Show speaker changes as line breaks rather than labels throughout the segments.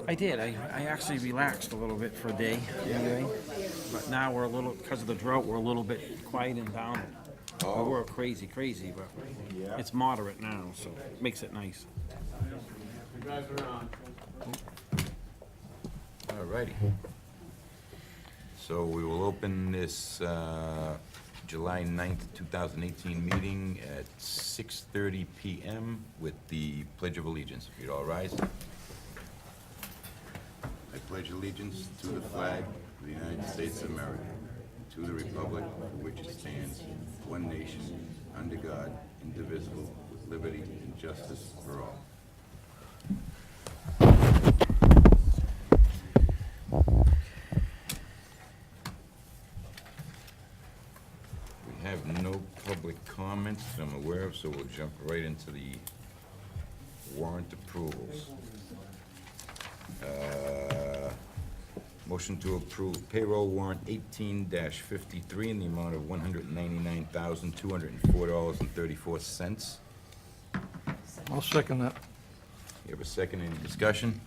I did. I actually relaxed a little bit for a day anyway. But now we're a little, because of the drought, we're a little bit quiet and down.
Oh.
We're crazy, but
Yeah.
it's moderate now, so it makes it nice.
You guys are on.
All righty. So we will open this July 9th, 2018 meeting at 6:30 PM with the Pledge of Allegiance. If you'd all rise. I pledge allegiance to the flag of the United States of America, to the republic for which it stands, one nation, under God, indivisible, with liberty and justice for all. We have no public comments that I'm aware of, so we'll jump right into the warrant approvals. Motion to approve payroll warrant 18-53 in the amount of $199,204.34.
I'll second that.
You have a second, any discussion?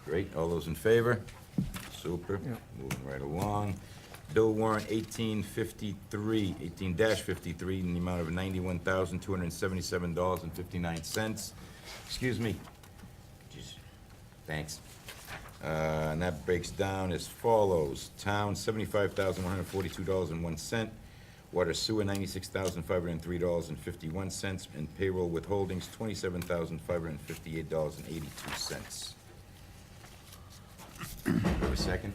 Great, all those in favor? Super,
Yep.
moving right along. Bill warrant 18-53 in the amount of $91,277.59. Excuse me. Jeez. Thanks. And that breaks down as follows. Town, $75,142.01. Water sewer, $96,503.51. And payroll withholdings, $27,558.82. Have a second?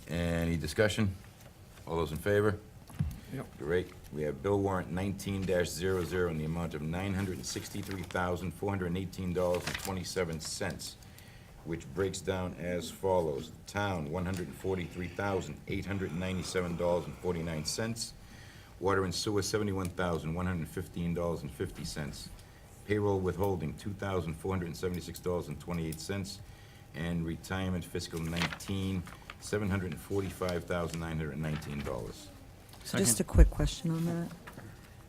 Any discussion? All those in favor?
Yep.
Great. We have bill warrant 19-00 in the amount of $963,418.27, which breaks down as follows. Town, $143,897.49. Water and sewer, $71,115.50. Payroll withholding, $2,476.28. And retirement fiscal 19, $745,919.
So just a quick question on that.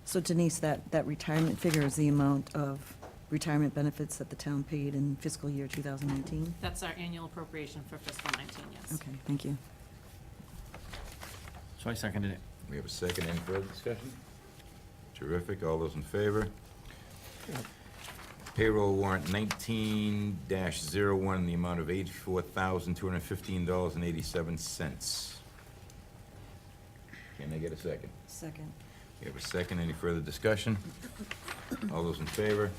So Denise, that retirement figure is the amount of retirement benefits that the town paid in fiscal year 2019?
That's our annual appropriation for fiscal 19, yes.
Okay, thank you.
So I seconded it.
We have a second. Any further discussion? Terrific. All those in favor?
Yep.
Payroll warrant 19-01 in the amount of $84,215.87. Can I get a second?
Second.
We have a second. Any further discussion? All those in favor?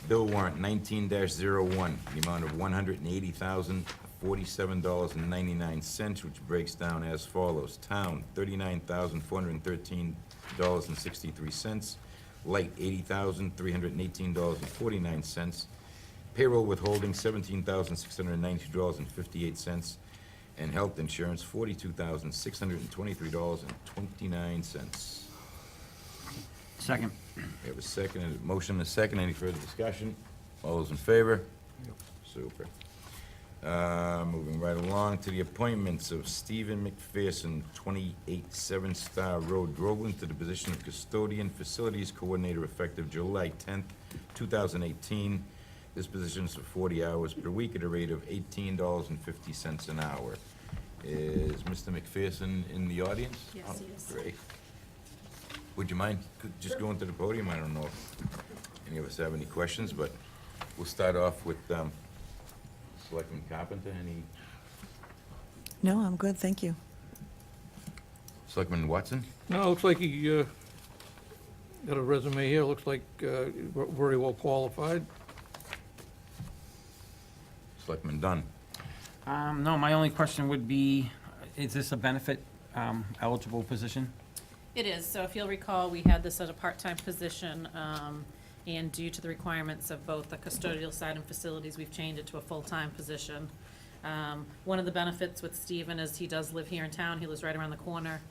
Bill warrant 19-01, the amount of $180,047.99, which breaks down as follows. Town, $39,413.63. Light, $80,318.49. Payroll withholding, $17,692.58. And health insurance, $42,623.29.
Second.
We have a second, a motion and a second. Any further discussion? All those in favor?
Yep.
Super. Moving right along to the appointments of Stephen McPherson, 28 Seven Star Road, Groveland, to the position of Custodian Facilities Coordinator effective July 10th, 2018. This position is for 40 hours per week at a rate of $18.50 an hour. Is Mr. McPherson in the audience?
Yes, he is.
Great. Would you mind just going to the podium? I don't know if any of us have any questions, but we'll start off with Selectman Carpenter. Any?
No, I'm good, thank you.
Selectman Watson?
No, it looks like he got a resume here, looks like very well qualified.
Selectman Dunn?
No, my only question would be, is this a benefit eligible position?
It is. So if you'll recall, we had this as a part-time position, and due to the requirements of both the custodial side and facilities, we've changed it to a full-time position. One of the benefits with Stephen is he does live here in town. He lives right around the corner,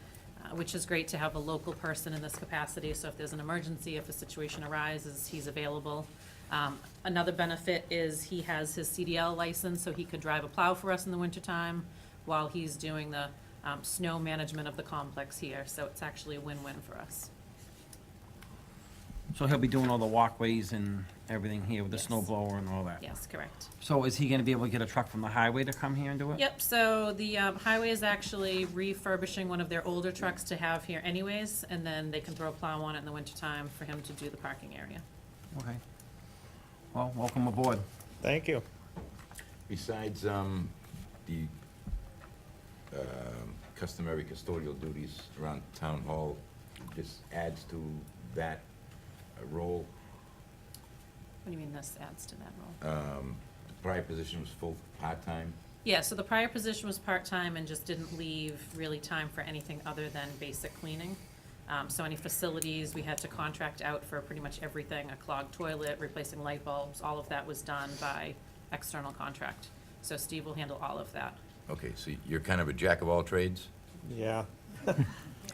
which is great to have a local person in this capacity. So if there's an emergency, if a situation arises, he's available. Another benefit is he has his CDL license, so he could drive a plow for us in the wintertime while he's doing the snow management of the complex here. So it's actually a win-win for us.
So he'll be doing all the walkways and everything here with the
Yes.
snow blower and all that?
Yes, correct.
So is he gonna be able to get a truck from the highway to come here and do it?
Yep, so the highway is actually refurbishing one of their older trucks to have here anyways, and then they can throw a plow on it in the wintertime for him to do the parking area.
Okay. Well, welcome aboard.
Thank you.
Besides, the customary custodial duties around town hall, this adds to that role.
What do you mean this adds to that role?
The prior position was full, part-time.
Yeah, so the prior position was part-time and just didn't leave really time for anything other than basic cleaning. So any facilities, we had to contract out for pretty much everything, a clogged toilet, replacing light bulbs, all of that was done by external contract. So Steve will handle all of that.
Okay, so you're kind of a jack of all trades,
Yeah,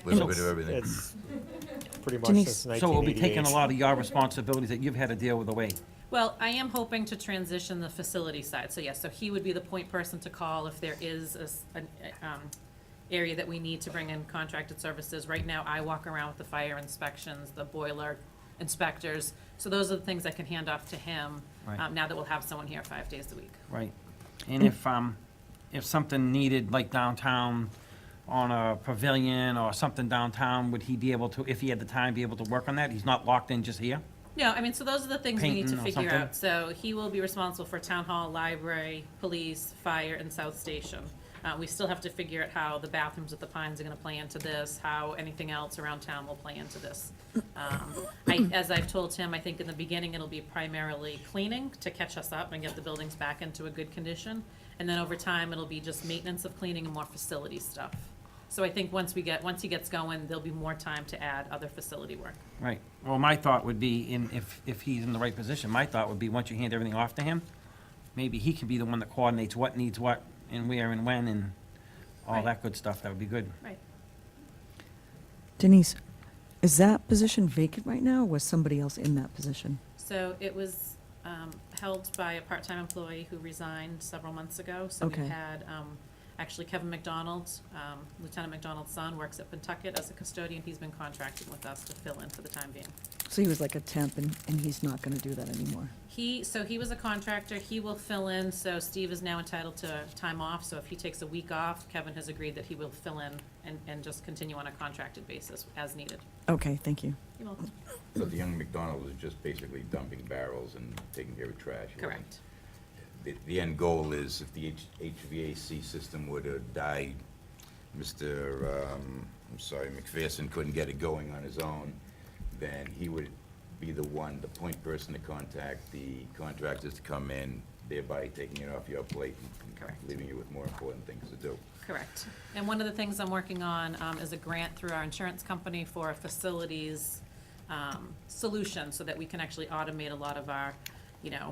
little bit of everything.
it's pretty much
Denise.
since 1988.
So we'll be taking a lot of your responsibilities that you've had to deal with away.
Well, I am hoping to transition the facility side, so yes, so he would be the point person to call if there is an area that we need to bring in contracted services. Right now, I walk around with the fire inspections, the boiler inspectors, so those are the things I can hand off to him,
Right.
now that we'll have someone here 5 days a week.
Right. And if something needed, like downtown, on a pavilion or something downtown, would he be able to, if he had the time, be able to work on that? He's not locked in just here?
No, I mean, so those are the things we need to
Painting or
figure
something?
out. So he will be responsible for town hall, library, police, fire, and South Station. We still have to figure out how the bathrooms at the Pines are gonna play into this, how anything else around town will play into this. As I've told him, I think in the beginning, it'll be primarily cleaning to catch us up and get the buildings back into a good condition. And then over time, it'll be just maintenance of cleaning and more facility stuff. So I think once he gets going, there'll be more time to add other facility work.
Right. Well, my thought would be, if he's in the right position, my thought would be, once you hand everything off to him, maybe he can be the one that coordinates what needs what, and where and when, and all
Right.
that good stuff. That would be good.
Right.
Denise, is that position vacant right now, or was somebody else in that position?
So it was held by a part-time employee who resigned several months ago. So
Okay.
we had, actually Kevin McDonald, Lieutenant McDonald's son, works at Pentucket as a custodian. He's been contracted with us to fill in for the time being.
So he was like a temp, and he's not gonna do that anymore?
So he was a contractor, he will fill in, so Steve is now entitled to time off, so if he takes a week off, Kevin has agreed that he will fill in and just continue on a contracted basis as needed.
Okay, thank you.
You're welcome.
So the young McDonald is just basically dumping barrels and taking care of trash.
Correct.
The end goal is if the HVAC system were to die, McPherson couldn't get it going on his own, then he would be the point person to contact the contractors to come in, thereby taking it off your plate and
Correct.
leaving you with more important things to do.
Correct. And one of the things I'm working on is a grant through our insurance company for a facilities solution, so that we can actually automate a lot of our,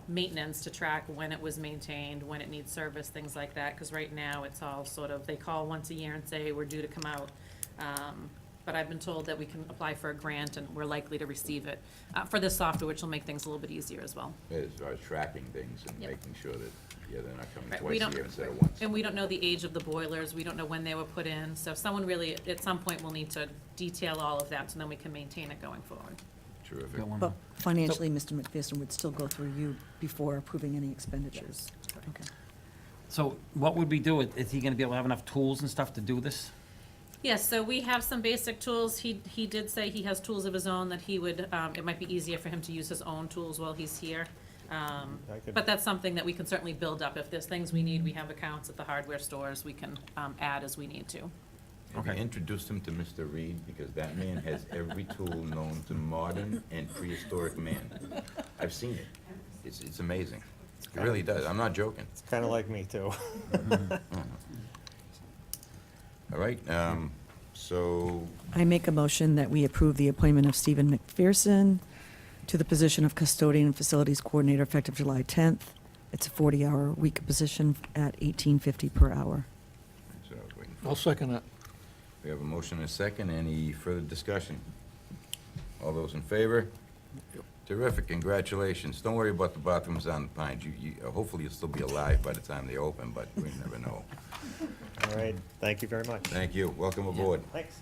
maintenance to track when it was maintained, when it needs service, things like that. Because right now, it's all sort of, they call once a year and say, we're due to come out. But I've been told that we can apply for a grant, and we're likely to receive it for this software, which will make things a little bit easier as well.
As far as tracking things and
Yep.
making sure that, they're not coming
Right,
twice a year instead of once.
And we don't know the age of the boilers, we don't know when they were put in, so someone really, at some point, will need to detail all of that, so then we can maintain it going forward.
Terrific.
Bill,
But financially, Mr. McPherson would still go through you before approving any expenditures? Okay.
So what would we do? Is he gonna be able to have enough tools and stuff to do this?
Yes, so we have some basic tools. He did say he has tools of his own that he would, it might be easier for him to use his own tools while he's here. But that's something that we can certainly build up. If there's things we need, we have accounts at the hardware stores, we can add as we need to.
Have you
Okay.
introduced him to Mr. Reed? Because that man has every tool known to modern and prehistoric man. I've seen it. It's amazing. It really does. I'm not joking.
It's kind of like me, too.
All right, so,
I make a motion that we approve the appointment of Stephen McPherson to the position of custodian and facilities coordinator effective July 10th. It's a 40-hour-week position at $18.50 per hour.
that's what I was waiting for.
I'll second that.
We have a motion and a second. Any further discussion? All those in favor? Terrific, congratulations. Don't worry about the bathrooms on the Pines. Hopefully you'll still be alive by the time they open, but we never know.
All right, thank you very much.
Thank you. Welcome aboard.
Thanks.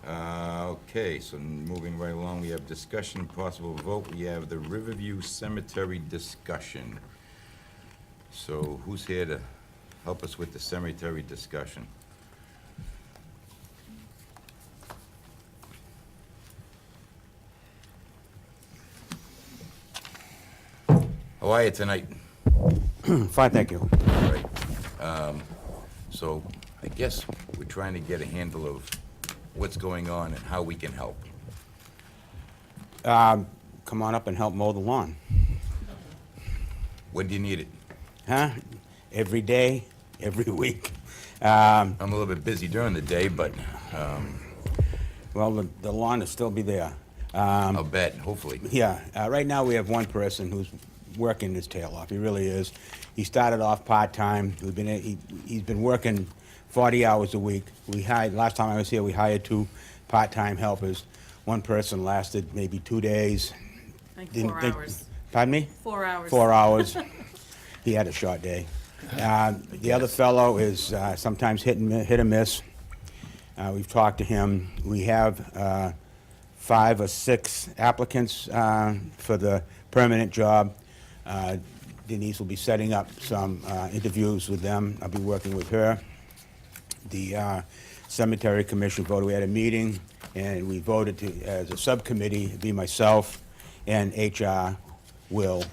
Okay, so moving right along, we have discussion and possible vote. We have the Riverview Cemetery discussion. So who's here to help us with the cemetery discussion? How are you tonight?
Fine, thank you.
All right. So I guess we're trying to get a handle of what's going on and how we can help.
Come on up and help mow the lawn.
When do you need it?
Huh? Every day, every week.
I'm a little bit busy during the day, but
Well, the lawn will still be there.
I'll bet, hopefully.
Yeah, right now we have one person who's working his tail off. He really is. He started off part-time. He's been working 40 hours a week. Last time I was here, we hired 2 part-time helpers. One person lasted maybe 2 days.
I think
Didn't
4
think-
hours.
Pardon me?
4 hours.
4 hours. He had a short day. The other fellow is sometimes hit or miss. We've talked to him. We have 5 or 6 applicants for the permanent job. Denise will be setting up some interviews with them. I'll be working with her. The Cemetery Commission voted, we had a meeting, and we voted to, as a subcommittee, it'd be myself and HR will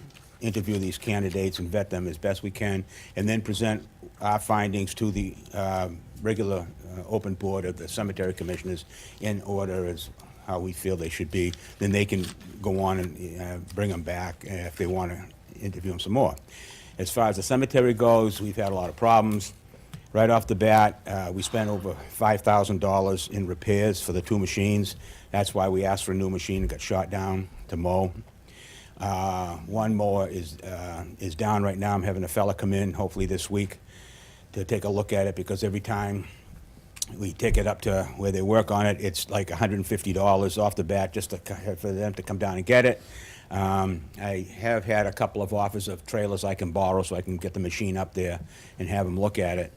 interview these candidates and vet them as best we can, and then present our findings to the regular open board of the Cemetery Commissioners in order as how we feel they should be. Then they can go on and bring them back if they want to interview them some more. As far as the cemetery goes, we've had a lot of problems. Right off the bat, we spent over $5,000 in repairs for the 2 machines. That's why we asked for a new machine and got shot down to mow. One mower is down right now. I'm having a fella come in, hopefully this week, to take a look at it, because every time we take it up to where they work on it, it's like $150 off the bat just for them to come down and get it. I have had a couple of offers of trailers I can borrow so I can get the machine up there and have them look at it.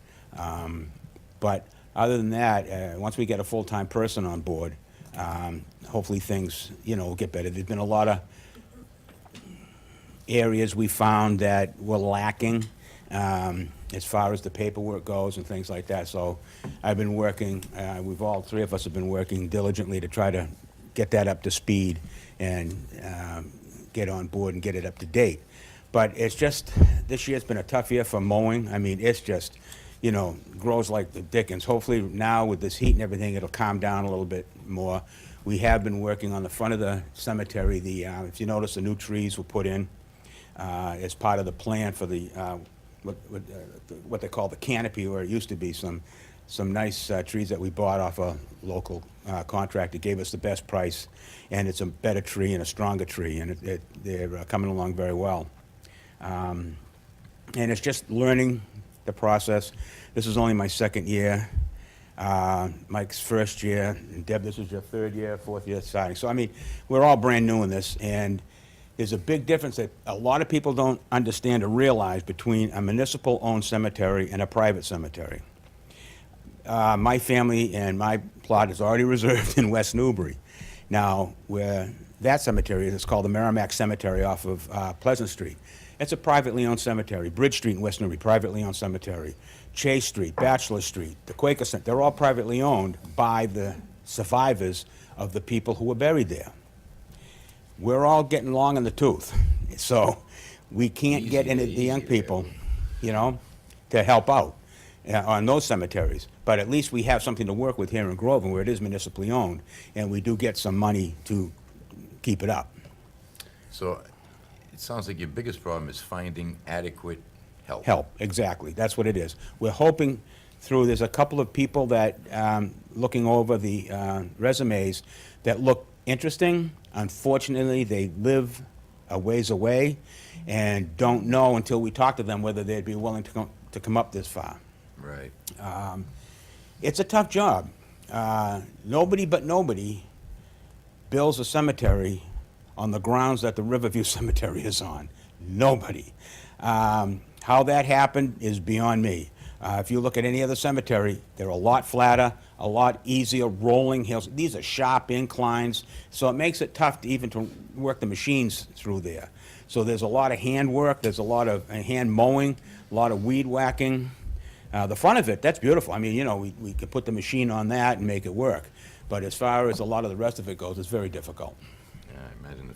But other than that, once we get a full-time person on board, hopefully things, will get better. There's been a lot of areas we found that were lacking as far as the paperwork goes and things like that. So I've been working, all 3 of us have been working diligently to try to get that up to speed and get on board and get it up to date. But it's just, this year's been a tough year for mowing. I mean, it's just, grows like the dickens. Hopefully now with this heat and everything, it'll calm down a little bit more. We have been working on the front of the cemetery. If you notice, the new trees were put in as part of the plan for the what they call the canopy, where it used to be some nice trees that we bought off a local contractor. Gave us the best price, and it's a better tree and a stronger tree, and they're coming along very well. And it's just learning the process. This is only my 2nd year. Mike's 1st year, and Deb, this is your 3rd year, 4th year starting. So, I mean, we're all brand new in this, and there's a big difference that a lot of people don't understand or realize between a municipal-owned cemetery and a private cemetery. My family and my plot is already reserved in West Newbury. Now, where that cemetery is, it's called the Merrimack Cemetery off of Pleasant Street. It's a privately owned cemetery. Bridge Street in West Newbury, privately owned cemetery. Chase Street, Bachelor Street, the Quaker Center, they're all privately owned by the survivors of the people who were buried there. We're all getting long in the tooth, so we can't get any of the young people, to help out on those cemeteries. But at least we have something to work with here in Groveland, where it is municipally owned, and we do get some money to keep it up.
So it sounds like your biggest problem is finding adequate help.
Help, exactly. That's what it is. We're hoping through, there's a couple of people that, looking over the resumes, that look interesting. Unfortunately, they live a ways away and don't know until we talk to them whether they'd be willing to come up this far.
Right.
It's a tough job. Nobody but nobody builds a cemetery on the grounds that the Riverview Cemetery is on. Nobody. How that happened is beyond me. If you look at any other cemetery, they're a lot flatter, a lot easier, rolling hills. These are sharp inclines, so it makes it tough to even to work the machines through there. So there's a lot of hand work, there's a lot of hand mowing, a lot of weed whacking. The front of it, that's beautiful. I mean, you know, we could put the machine on that and make it work. But as far as a lot of the rest of it goes, it's very difficult.
Yeah, I imagine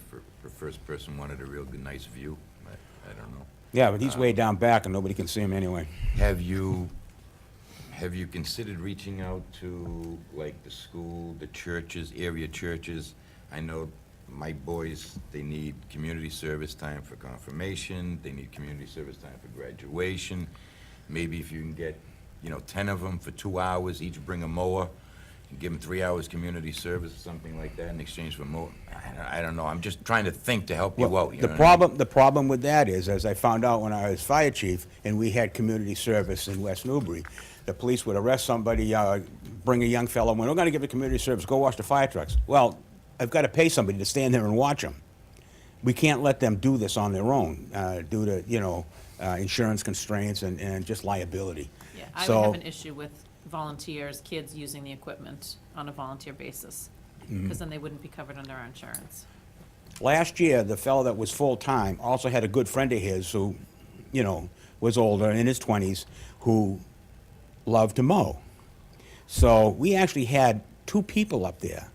the first person wanted a real good, nice view. I don't know.
Yeah, but he's way down back and nobody can see him anyway.
Have you considered reaching out to, like, the school, the churches, area churches? I know my boys, they need community service time for confirmation, they need community service time for graduation. Maybe if you can get, 10 of them for 2 hours, each bring a mower, and give them 3 hours community service or something like that in exchange for more. I don't know, I'm just trying to think to help you out. You know what I mean?
The problem with that is, as I found out when I was fire chief and we had community service in West Newbury, the police would arrest somebody, bring a young fellow, we're going to give you community service, go wash the fire trucks. Well, I've got to pay somebody to stand there and watch them. We can't let them do this on their own due to, insurance constraints and just liability.
Yeah, I would
So-
have an issue with volunteers, kids using the equipment on a volunteer basis, because then they wouldn't be covered under our insurance.
Last year, the fellow that was full-time also had a good friend of his who, was older, in his 20s, who loved to mow. So we actually had 2 people up there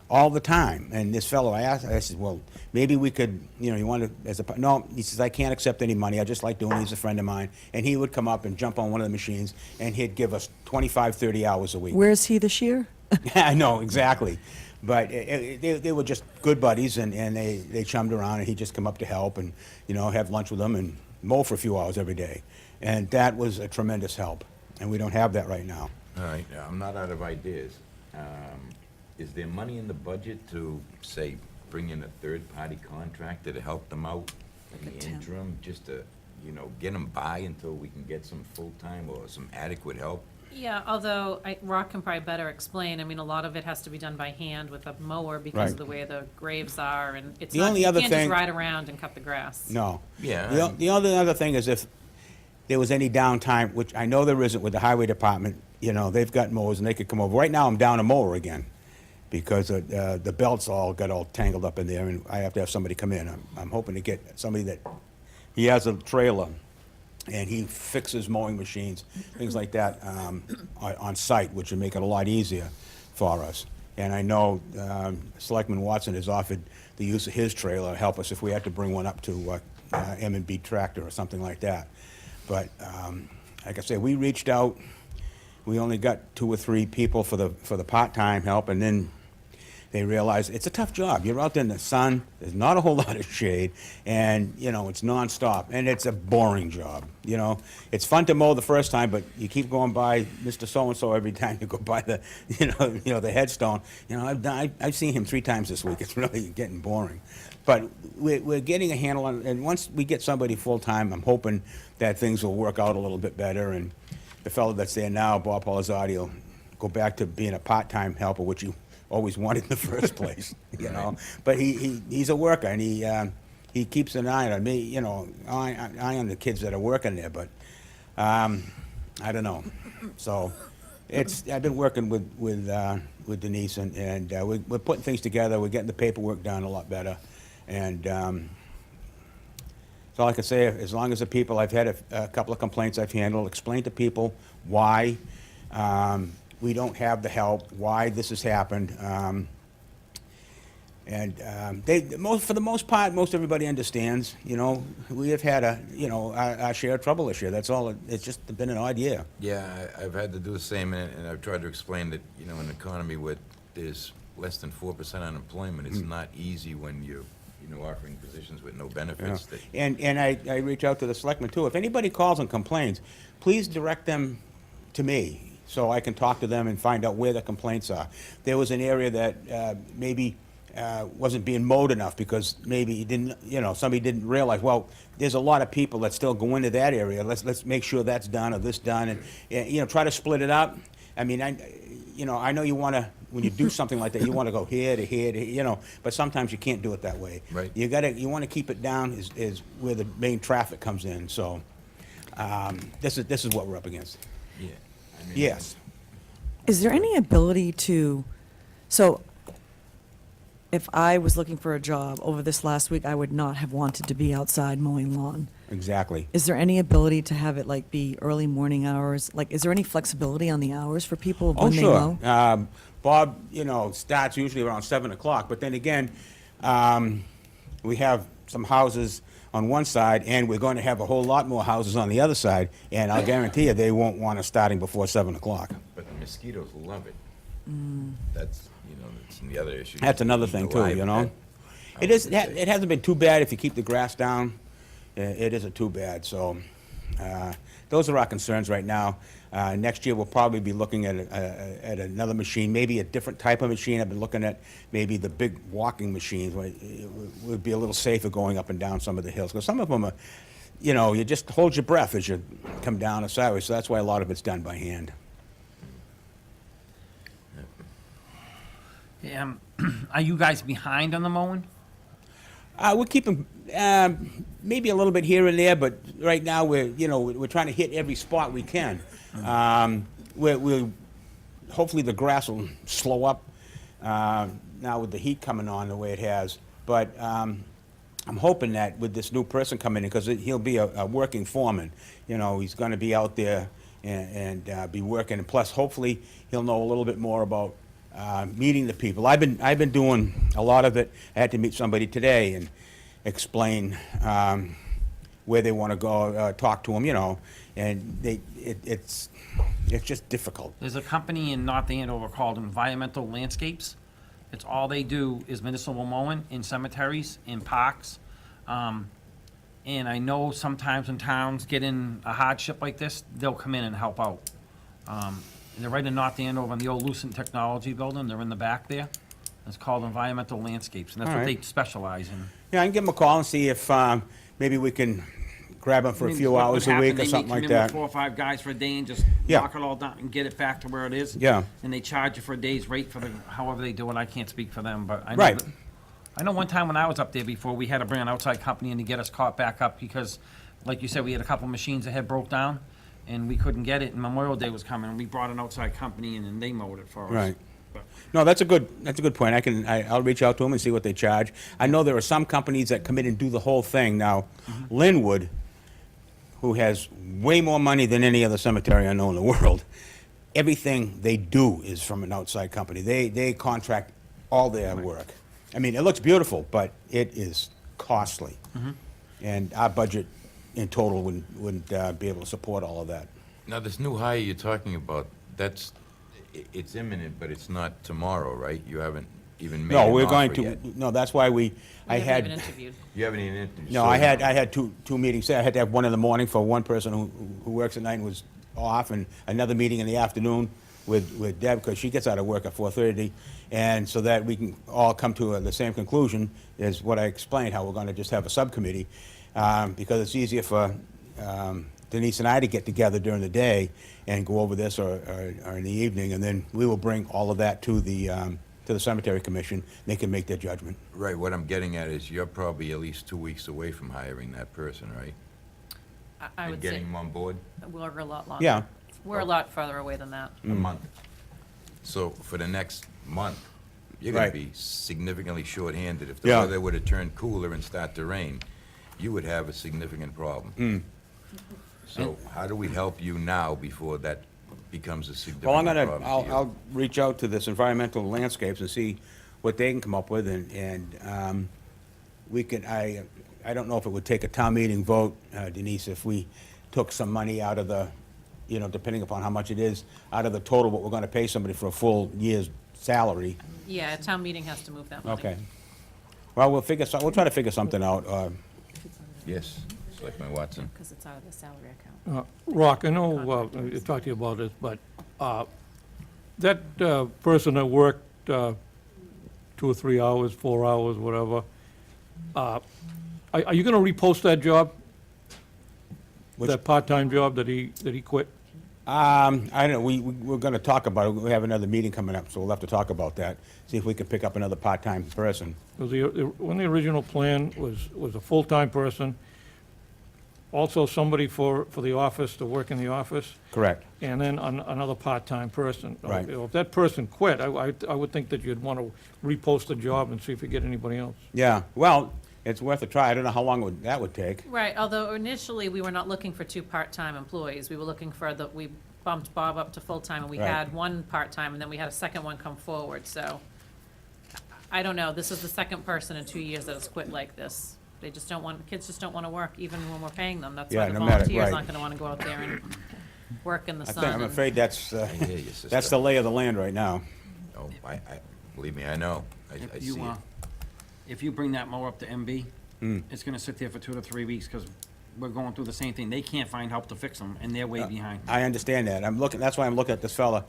all the time. And this fellow, I said, well, maybe we could, you want to, no, he says, I can't accept any money. I just like doing it. He's a friend of mine. And he would come up and jump on one of the machines, and he'd give us 25, 30 hours a week.
Where is he this year?
I know, exactly. But they were just good buddies, and they chummed around, and he'd just come up to help and, have lunch with them and mow for a few hours every day. And that was a tremendous help, and we don't have that right now.
All right, I'm not out of ideas. Is there money in the budget to, say, bring in a third-party contractor to help them out in the interim, just to, get them by until we can get some full-time or some adequate help?
Yeah, although Rock can probably better explain, I mean, a lot of it has to be done by hand with a mower because
Right.
of the way the graves are, and it's
The
not,
only
you
other
can't just
thing-
ride around and cut the grass.
No.
Yeah.
The only other thing is if there was any downtime, which I know there isn't with the highway department, they've got mowers and they could come over. Right now, I'm down a mower again because the belts all got all tangled up in there and I have to have somebody come in. I'm hoping to get somebody that, he has a trailer and he fixes mowing machines, things like that, on site, which would make it a lot easier for us. And I know Selectman Watson has offered the use of his trailer to help us if we had to bring one up to M&B Tractor or something like that. But like I said, we reached out. We only got 2 or 3 people for the part-time help, and then they realized it's a tough job. You're out there in the sun. There's not a whole lot of shade, and it's nonstop, and it's a boring job. It's fun to mow the first time, but you keep going by Mr. So-and-so every time you go by the the headstone. I've seen him 3 times this week. It's really getting boring. But we're getting a handle on it, and once we get somebody full-time, I'm hoping that things will work out a little bit better, and the fellow that's there now, Bob Polizzardi, will go back to being a part-time helper, which you always wanted in the first place, But he's a worker, and he keeps an eye on me, eye on the kids that are working there, but I don't know. So I've been working with Denise, and we're putting things together. We're getting the paperwork done a lot better. And that's all I can say. As long as the people, I've had a couple of complaints I've handled, explained to people why we don't have the help, why this has happened. For the most part, most everybody understands. We have had our share of trouble this year. That's all. It's just been an odd year.
Yeah, I've had to do the same, and I've tried to explain that, in an economy where there's less than 4% unemployment, it's not easy when you're, offering positions with no benefits. That
And I reach out to the selectmen too. If anybody calls and complains, please direct them to me so I can talk to them and find out where the complaints are. There was an area that maybe wasn't being mowed enough because maybe somebody didn't realize, well, there's a lot of people that still go into that area. Let's make sure that's done or this done, and try to split it up. I mean, I know you want to, when you do something like that, you want to go here to here to here, but sometimes you can't do it that way.
Right.
You want to keep it down is where the main traffic comes in. So This is what we're up against.
Yeah. I mean,
Yes.
Is there any ability to, so if I was looking for a job over this last week, I would not have wanted to be outside mowing lawn.
Exactly.
Is there any ability to have it like be early morning hours? Like, is there any flexibility on the hours for people
Oh,
when they
sure.
mow?
Bob, starts usually around 7 o'clock, but then again, we have some houses on one side, and we're going to have a whole lot more houses on the other side, and I'll guarantee you, they won't want us starting before 7 o'clock.
But the mosquitoes love it. That's, that's the other issue.
That's another thing, too,
Alive
you know?
pet, I
It
would
is,
say.
it hasn't been too bad if you keep the grass down. It isn't too bad, so those are our concerns right now. Next year, we'll probably be looking at another machine, maybe a different type of machine. I've been looking at maybe the big walking machines, where it would be a little safer going up and down some of the hills. Because some of them are, you just hold your breath as you come down a sideway, so that's why a lot of it's done by hand.
Are you guys behind on the mowing?
We're keeping maybe a little bit here and there, but right now we're trying to hit every spot we can. We'll hopefully the grass will slow up now with the heat coming on the way it has. But I'm hoping that with this new person coming in, because he'll be a working foreman, he's going to be out there and be working. And plus, hopefully, he'll know a little bit more about meeting the people. I've been doing a lot of it. I had to meet somebody today and explain where they want to go, talk to them, and it's just difficult.
There's a company in North Andover called Environmental Landscapes. It's all they do is municipal mowing in cemeteries, in parks. And I know sometimes when towns get in a hardship like this, they'll come in and help out. They're right in North Andover in the old Lucent Technology Building. They're in the back there. It's called Environmental Landscapes, and that's
All
what
right.
they specialize in.
Yeah, I can give them a call and see if maybe we can grab them for
I
a
mean,
few
what
hours
would
a week
happen,
or
they may
something
come
like
in with
that.
4 or 5 guys for a day and just
Yeah.
knock it all down and get it back to where it is.
Yeah.
And they charge you for a day's rate for however they do it. I can't speak for them, but I know.
Right.
I know one time when I was up there before, we had to bring an outside company in to get us caught back up because, like you said, we had a couple machines that had broke down and we couldn't get it, and Memorial Day was coming, and we brought an outside company in and they mowed it for us.
Right.
But-
No, that's a good point. I'll reach out to them and see what they charge. I know there are some companies that come in and do the whole thing. Now, Linwood, who has way more money than any other cemetery I know in the world, everything they do is from an outside company. They contract all their work. I mean, it looks beautiful, but it is costly. And our budget in total wouldn't be able to support all of that.
Now, this new hire you're talking about, it's imminent, but it's not tomorrow, right? You haven't even made
No,
an
we're going
offer
to,
yet.
no, that's why I
We haven't
had.
even interviewed.
You haven't even interviewed.
No,
so-
I had two meetings. I had to have one in the morning for one person who works at night and was off, and another meeting in the afternoon with Deb, because she gets out of work at 4:30, and so that we can all come to the same conclusion is what I explained, how we're going to just have a subcommittee, because it's easier for Denise and I to get together during the day and go over this or in the evening, and then we will bring all of that to the cemetery commission. They can make their judgment.
Right, what I'm getting at is you're probably at least 2 weeks away from hiring that person, right?
I
And
would say
getting him on board?
we're a lot longer.
Yeah.
We're a lot farther away than that.
A month. So for the next month, you're gonna
Right.
be significantly shorthanded. If the
Yeah.
weather were to turn cooler and start to rain, you would have a significant problem. So how do we help you now before that becomes a
Well,
significant problem to you?
I'll reach out to this Environmental Landscapes and see what they can come up with, and we could, I don't know if it would take a town meeting vote, Denise, if we took some money out of the, depending upon how much it is, out of the total, what we're gonna pay somebody for a full year's salary.
Yeah, a town meeting has to move that money.
Okay. Well, we'll try to figure something out.
Yes, Selectman Watson.
Because it's out of the salary account.
Rock, I know, I talked to you about this, but that person that worked 2 or 3 hours, 4 hours, whatever, are you gonna repost that job?
Which-
That part-time job that he quit?
I don't know, we're gonna talk about it. We have another meeting coming up, so we'll have to talk about that, see if we can pick up another part-time person.
Because when the original plan was a full-time person, also somebody for the office, to work in the office,
Correct.
and then another part-time person.
Right.
If that person quit, I would think that you'd want to repost the job and see if you get anybody else.
Yeah, well, it's worth a try. I don't know how long that would take.
Right, although initially, we were not looking for 2 part-time employees. We were looking for we bumped Bob up to full-time, and we
Right.
had 1 part-time, and then we had a second one come forward, so. I don't know, this is the second person in 2 years that has quit like this. They just don't want, kids just don't want to work even when we're paying them. That's why
Yeah,
the
no matter-
volunteers
right.
aren't going to want to go out there and work in the
I
sun.
think, I'm
and-
afraid that's,
I hear you, sister.
that's the lay of the land right now.
Oh, believe me, I know. I
If
see
you,
it.
if you bring that mower up to MB,
Mm.
it's gonna sit there for 2 to 3 weeks, because we're going through the same thing. They can't find help to fix them, and they're way behind.
I understand that. That's why I'm looking at this fella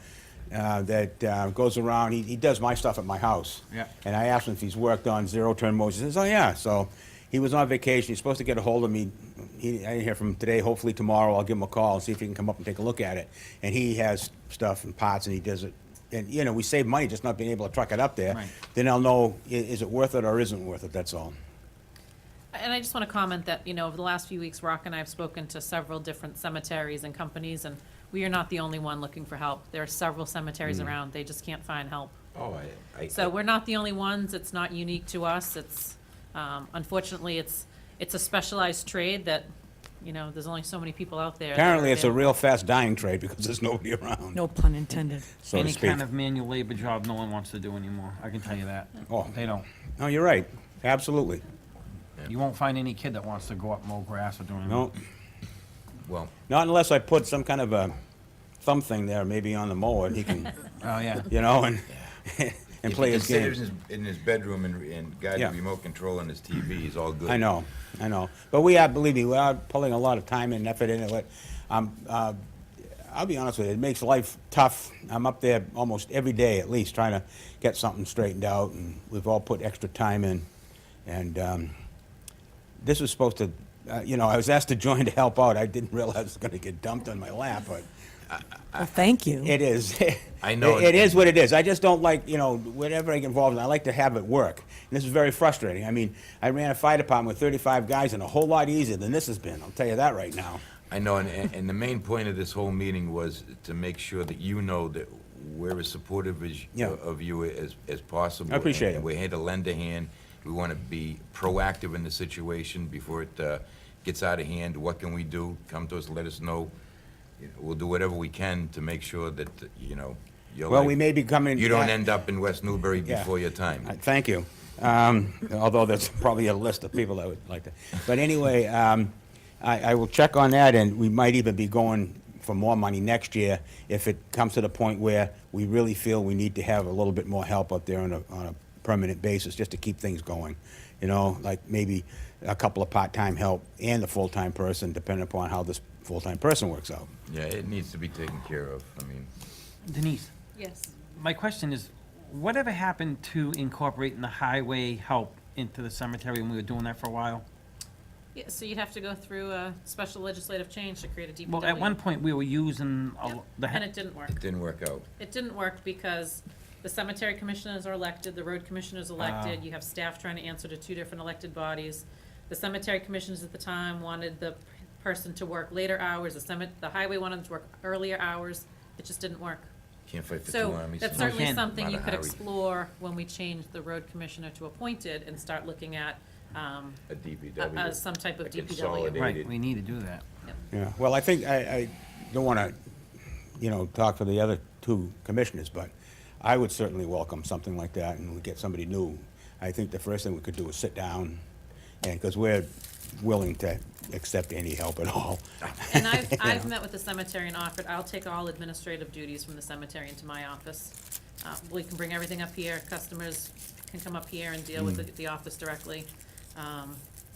that goes around, he does my stuff at my house.
Yeah.
And I asked him if he's worked on zero-turn motors. He says, oh, yeah. So he was on vacation. He's supposed to get a hold of me. I didn't hear from him today. Hopefully tomorrow I'll give him a call and see if he can come up and take a look at it. And he has stuff and parts, and he does it. And, you know, we save money just not being able to truck it up there.
Right.
Then I'll know, is it worth it or isn't worth it, that's all.
And I just want to comment that, over the last few weeks, Rock and I have spoken to several different cemeteries and companies, and we are not the only one looking for help. There are several cemeteries around, they just can't find help.
Oh,
So we're not the only ones, it's not unique to us, it's, unfortunately, it's a specialized trade that, there's only so many people out there. that are
Apparently, it's a
available.
real fast dying trade because there's nobody around,
No pun intended.
so to
Any
speak.
kind of manual labor job, no one wants to do anymore. I can tell you that.
Oh.
They don't.
No, you're right. Absolutely.
You won't find any kid that wants to go up mow grass or do anything.
No,
well,
not unless I put some kind of a thumb thing there, maybe on the mower, and he can,
Oh, yeah.
and
if
play
he
his
can
game.
sit in his bedroom and guide
Yeah.
the remote control on his TV, he's all good.
I know. But believe me, we are pulling a lot of time and effort into it. I'll be honest with you, it makes life tough. I'm up there almost every day at least, trying to get something straightened out, and we've all put extra time in. And this was supposed to, I was asked to join to help out. I didn't realize it was going to get dumped on my lap, but
Well, thank you.
it is.
I know
It is what it is. I just don't like, whatever I get involved in, I like to have it work. And this is very frustrating. I mean, I ran a fire department with 35 guys, and a whole lot easier than this has been. I'll tell you that right now.
I know, and the main point of this whole meeting was to make sure that you know that we're as supportive
Yeah.
of you as possible.
I appreciate
and
it.
we're here to lend a hand. We want to be proactive in the situation before it gets out of hand. What can we do? Come to us, let us know. We'll do whatever we can to make sure that, your
Well,
life-
we may be coming.
you don't end up in West Newbury
Yeah.
before your time.
Thank you. Although there's probably a list of people that would like to. But anyway, I will check on that, and we might even be going for more money next year if it comes to the point where we really feel we need to have a little bit more help up there on a permanent basis, just to keep things going. Like maybe a couple of part-time help and the full-time person, depending upon how this full-time person works out.
Yeah, it needs to be taken care of. I mean,
Denise,
Yes.
my question is, whatever happened to incorporating the highway help into the cemetery when we were doing that for a while?
Yeah, so you'd have to go through a special legislative change to create a DPW.
Well, at one point, we were using
Yep, and it didn't work.
it didn't work out.
It didn't work because the cemetery commissioners are elected, the road commissioners elected, you have staff trying to answer to 2 different elected bodies. The cemetery commissioners at the time wanted the person to work later hours, the highway wanted them to work earlier hours, it just didn't work.
Can't fight the two
So,
armies.
that's
No,
certainly
can't.
something
Not
you
a
could
hurry.
explore when we change the road commissioner to appointed and start looking at,
A DPW.
some type of
A
DPW.
consolidated-
Right, we need to do that.
Yeah, well, I think, I don't want to, talk for the other 2 commissioners, but I would certainly welcome something like that, and we get somebody new. I think the first thing we could do is sit down, and, because we're willing to accept any help at all.
And I've met with the cemetery and offered, I'll take all administrative duties from the cemetery into my office. We can bring everything up here, customers can come up here and deal with the office directly.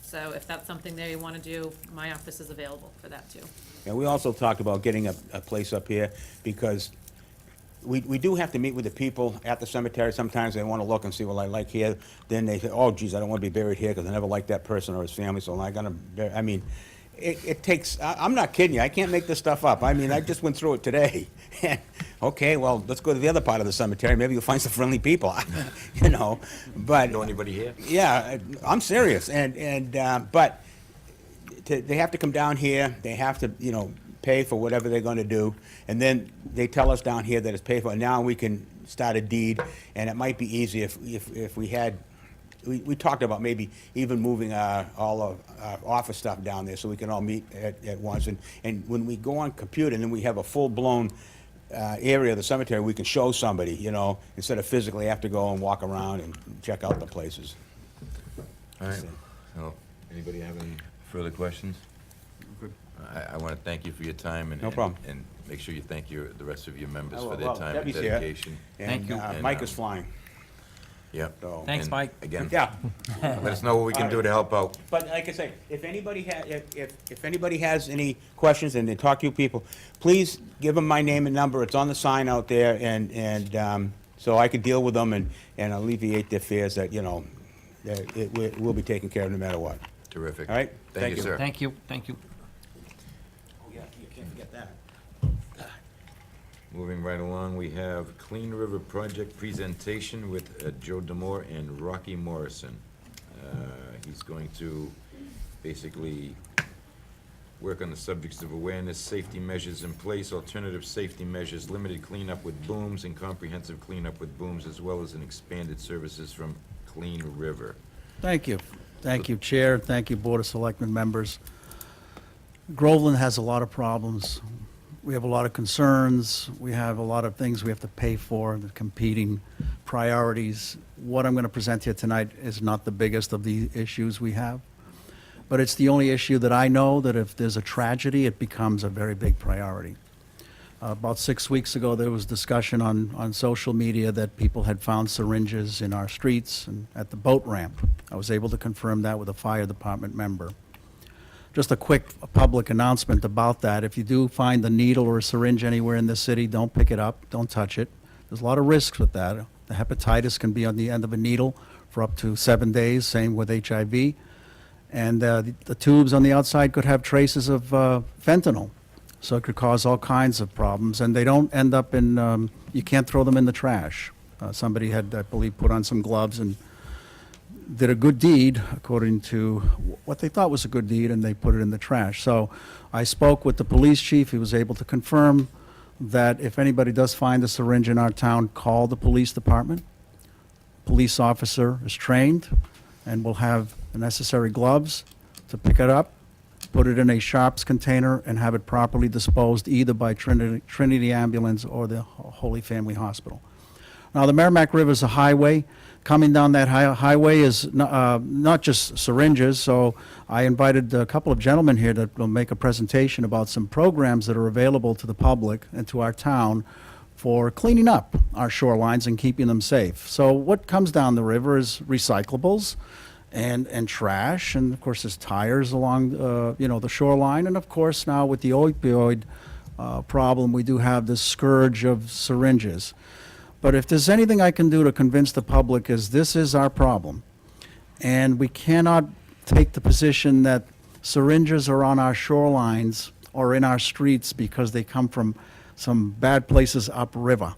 So if that's something they want to do, my office is available for that too.
And we also talked about getting a place up here, because we do have to meet with the people at the cemetery. Sometimes they want to look and see what I like here. Then they say, oh, geez, I don't want to be buried here because I never liked that person or his family, so I'm going to, I mean, it takes, I'm not kidding you, I can't make this stuff up. I mean, I just went through it today. Okay, well, let's go to the other part of the cemetery, maybe you'll find some friendly people, but.
Know anybody here?
Yeah, I'm serious, but they have to come down here, they have to, you know, pay for whatever they're gonna do, and then they tell us down here that it's paid for, and now we can start a deed, and it might be easy if we had, we talked about maybe even moving all of our office stuff down there so we can all meet at once, and when we go on computer, and then we have a full-blown area of the cemetery, we can show somebody, you know, instead of physically have to go and walk around and check out the places.
All right. Well, anybody have any further questions? I want to thank you for your time and.
No problem.
And make sure you thank the rest of your members
Oh,
for their
well,
time and
Debbie's here.
dedication.
Thank you.
And Mike is flying,
Yep.
so.
Thanks,
And
Mike.
Again,
Yeah.
let us know what we can do to help out.
But like I say, if anybody if anybody has any questions and they talk to you people, please give them my name and number. It's on the sign out there, and so I can deal with them and alleviate their fears that, you know, that we'll be taken care of no matter what.
Terrific.
All right?
Thank you, sir.
Thank you, thank you.
Oh, yeah, you can't forget that.
Moving right along, we have Clean River Project presentation with Joe Demore and Rocky Morrison. He's going to basically work on the subjects of awareness, safety measures in place, alternative safety measures, limited cleanup with booms, and comprehensive cleanup with booms, as well as an expanded services from Clean River.
Thank you. Thank you, Chair. Thank you, Board of Selectmen members. Groveland has a lot of problems. We have a lot of concerns. We have a lot of things we have to pay for, the competing priorities. What I'm going to present here tonight is not the biggest of the issues we have, but it's the only issue that I know that if there's a tragedy, it becomes a very big priority. About 6 weeks ago, there was discussion on social media that people had found syringes in our streets and at the boat ramp. I was able to confirm that with a fire department member. Just a quick public announcement about that. If you do find a needle or a syringe anywhere in the city, don't pick it up, don't touch it. There's a lot of risks with that. The hepatitis can be on the end of a needle for up to 7 days, same with HIV. And the tubes on the outside could have traces of fentanyl. So it could cause all kinds of problems, and they don't end up in, you can't throw them in the trash. Somebody had, I believe, put on some gloves and did a good deed, according to what they thought was a good deed, and they put it in the trash. So I spoke with the police chief. He was able to confirm that if anybody does find a syringe in our town, call the police department. Police officer is trained and will have the necessary gloves to pick it up, put it in a sharps container, and have it properly disposed either by Trinity Ambulance or the Holy Family Hospital. Now, the Merrimack River is a highway. Coming down that highway is not just syringes, so I invited a couple of gentlemen here that will make a presentation about some programs that are available to the public and to our town for cleaning up our shorelines and keeping them safe. So what comes down the river is recyclables and trash, and of course there's tires along you know, the shoreline, and of course now with the opioid problem, we do have this scourge of syringes. But if there's anything I can do to convince the public is this is our problem, and we cannot take the position that syringes are on our shorelines or in our streets because they come from some bad places upriver.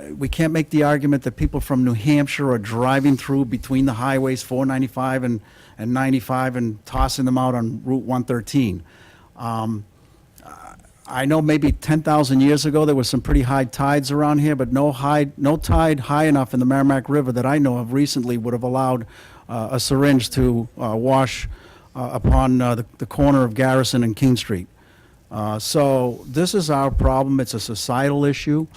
We can't make the argument that people from New Hampshire are driving through between the highways 495 and 95 and tossing them out on Route 113. I know maybe 10,000 years ago there were some pretty high tides around here, but no tide high enough in the Merrimack River that I know of recently would have allowed a syringe to wash upon the corner of Garrison and King Street. So this is our problem. It's a societal issue,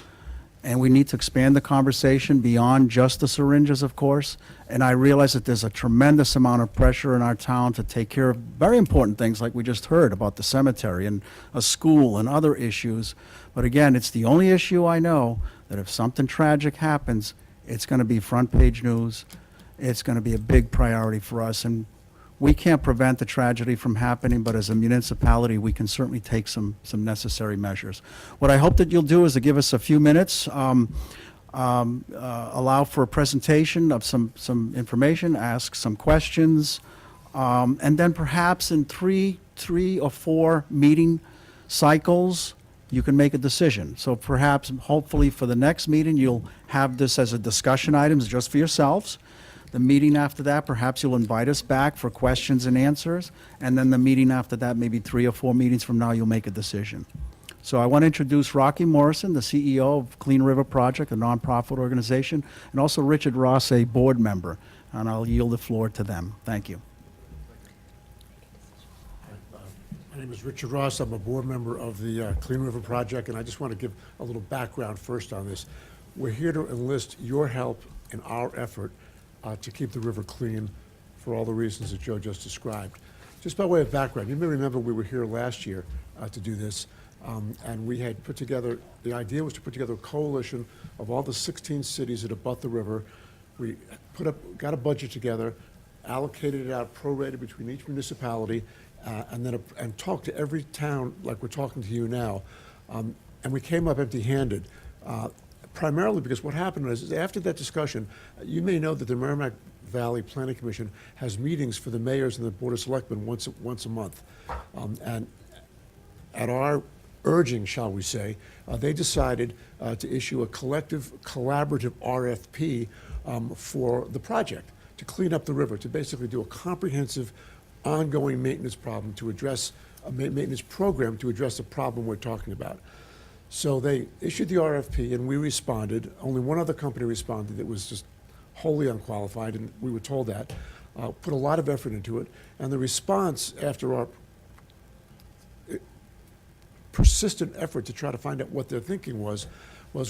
and we need to expand the conversation beyond just the syringes, of course. And I realize that there's a tremendous amount of pressure in our town to take care of very important things like we just heard about the cemetery and a school and other issues. But again, it's the only issue I know that if something tragic happens, it's going to be front page news. It's going to be a big priority for us. And we can't prevent the tragedy from happening, but as a municipality, we can certainly take some necessary measures. What I hope that you'll do is to give us a few minutes, allow for a presentation of some information, ask some questions, and then perhaps in three or four meeting cycles, you can make a decision. So perhaps, hopefully, for the next meeting, you'll have this as a discussion item just for yourselves, The meeting after that, perhaps you'll invite us back for questions and answers, and then the meeting after that, maybe 3 or 4 meetings from now, you'll make a decision. So I want to introduce Rocky Morrison, the CEO of Clean River Project, a nonprofit organization, and also Richard Ross, a board member, and I'll yield the floor to them. Thank you.
My name is Richard Ross. I'm a board member of the Clean River Project, and I just want to give a little background first on this. We're here to enlist your help in our effort to keep the river clean for all the reasons that Joe just described. Just by way of background, you may remember we were here last year to do this, and we had put together, the idea was to put together a coalition of all the 16 cities that abut the river. We got a budget together, allocated it out prorated between each municipality, and talked to every town like we're talking to you now. And we came up empty-handed, primarily because what happened is after that discussion, you may know that the Merrimack Valley Planning Commission has meetings for the mayors and the Board of Selectmen once a month. And at our urging, shall we say, they decided to issue a collective, collaborative RFP for the project, to clean up the river, to basically do a comprehensive, ongoing maintenance problem to address, a maintenance program to address the problem we're talking about. So they issued the RFP, and we responded. Only one other company responded that was just wholly unqualified, and we were told that. Put a lot of effort into it, and the response after our persistent effort to try to find out what their thinking was,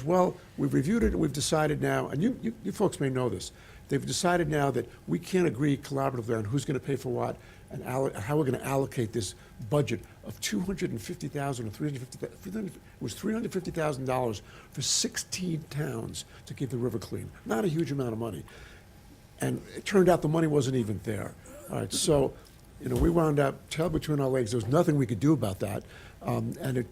well, we've reviewed it and we've decided now, and you folks may know this, they've decided now that we can't agree collaboratively on who's going to pay for what and how we're going to allocate this budget of $250,000 or $350,000. It was $350,000 for 16 towns to keep the river clean. Not a huge amount of money. And it turned out the money wasn't even there. All right, so, we wound up tail between our legs. There was nothing we could do about that. And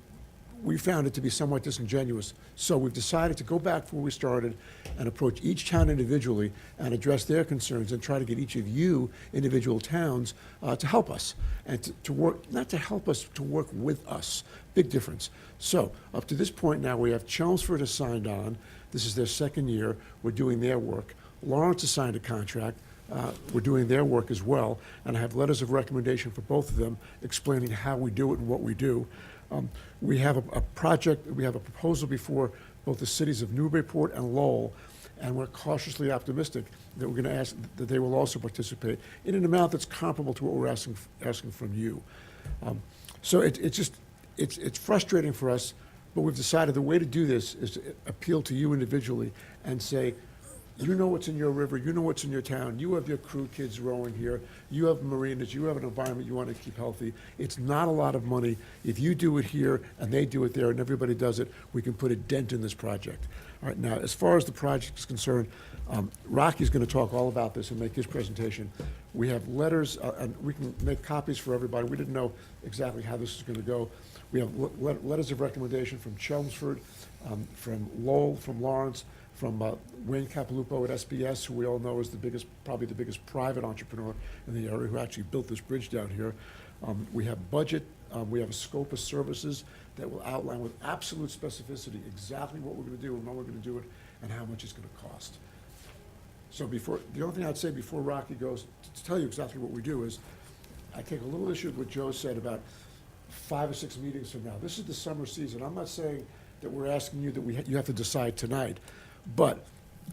we found it to be somewhat disingenuous. So we've decided to go back to where we started and approach each town individually and address their concerns and try to get each of you, individual towns, to help us and to work, not to help us, to work with us. Big difference. So up to this point now, we have Chelmsford has signed on. This is their second year. We're doing their work. Lawrence has signed a contract. We're doing their work as well, and I have letters of recommendation for both of them explaining how we do it and what we do. We have a project, we have a proposal before both the cities of Newburyport and Lowell, and we're cautiously optimistic that we're going to ask that they will also participate in an amount that's comparable to what we're asking from you. So it's frustrating for us, but we've decided the way to do this is to appeal to you individually and say, you know what's in your river, you know what's in your town, you have your crew kids rowing here, you have marinas, you have an environment you want to keep healthy. It's not a lot of money. If you do it here and they do it there and everybody does it, we can put a dent in this project. All right, now, as far as the project is concerned, Rocky's going to talk all about this and make his presentation. We have letters, and we can make copies for everybody. We didn't know exactly how this is going to go. We have letters of recommendation from Chelmsford, from Lowell, from Lawrence, from Wayne Capilupo at SBS, who we all know is probably the biggest private entrepreneur in the area, who actually built this bridge down here. We have budget, we have a scope of services that will outline with absolute specificity exactly what we're going to do and when we're going to do it and how much it's going to cost. So the only thing I'd say before Rocky goes to tell you exactly what we do is, I take a little issue with what Joe said about 5 or 6 meetings from now. This is the summer season. I'm not saying that we're asking you that you have to decide tonight. But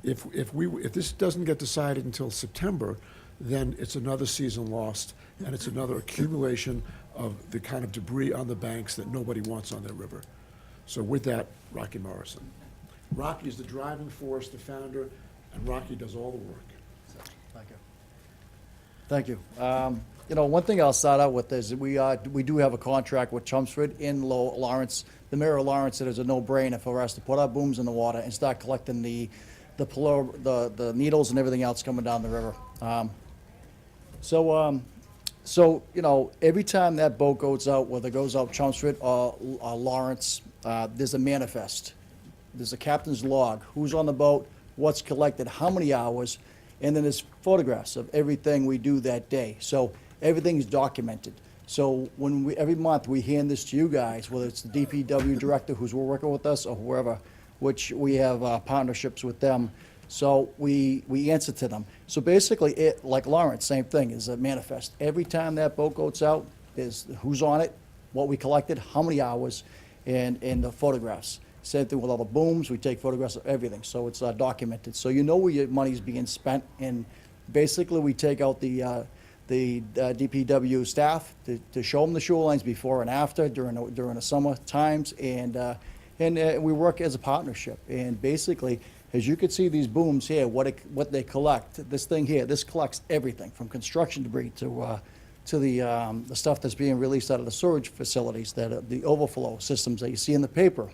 if this doesn't get decided until September, then it's another season lost, and it's another accumulation of the kind of debris on the banks that nobody wants on their river. So with that, Rocky Morrison. Rocky is the driving force, the founder, and Rocky does all the work.
Thank you. Thank you. One thing I'll start out with is we do have a contract with Chelmsford in Lawrence. The mayor of Lawrence said it's a no-brainer for us to put our booms in the water and start collecting the needles and everything else coming down the river. So every time that boat goes out, whether it goes out Chelmsford or Lawrence, there's a manifest. There's a captain's log, who's on the boat, what's collected, how many hours, and then there's photographs of everything we do that day. So everything's documented. So every month we hand this to you guys, whether it's the DPW director who's working with us or whoever, which we have partnerships with them, So we answer to them. So basically, like Lawrence, same thing, is a manifest. Every time that boat goes out, there's who's on it, what we collected, how many hours, and the photographs. Same thing with all the booms, we take photographs of everything, so it's documented. So you know where your money's being spent, and basically, we take out the DPW staff to show them the shorelines before and after during the summer times, and we work as a partnership. And basically, as you can see, these booms here, what they collect, this thing here, this collects everything from construction debris to the stuff that's being released out of the storage facilities, the overflow systems that you see in the paper.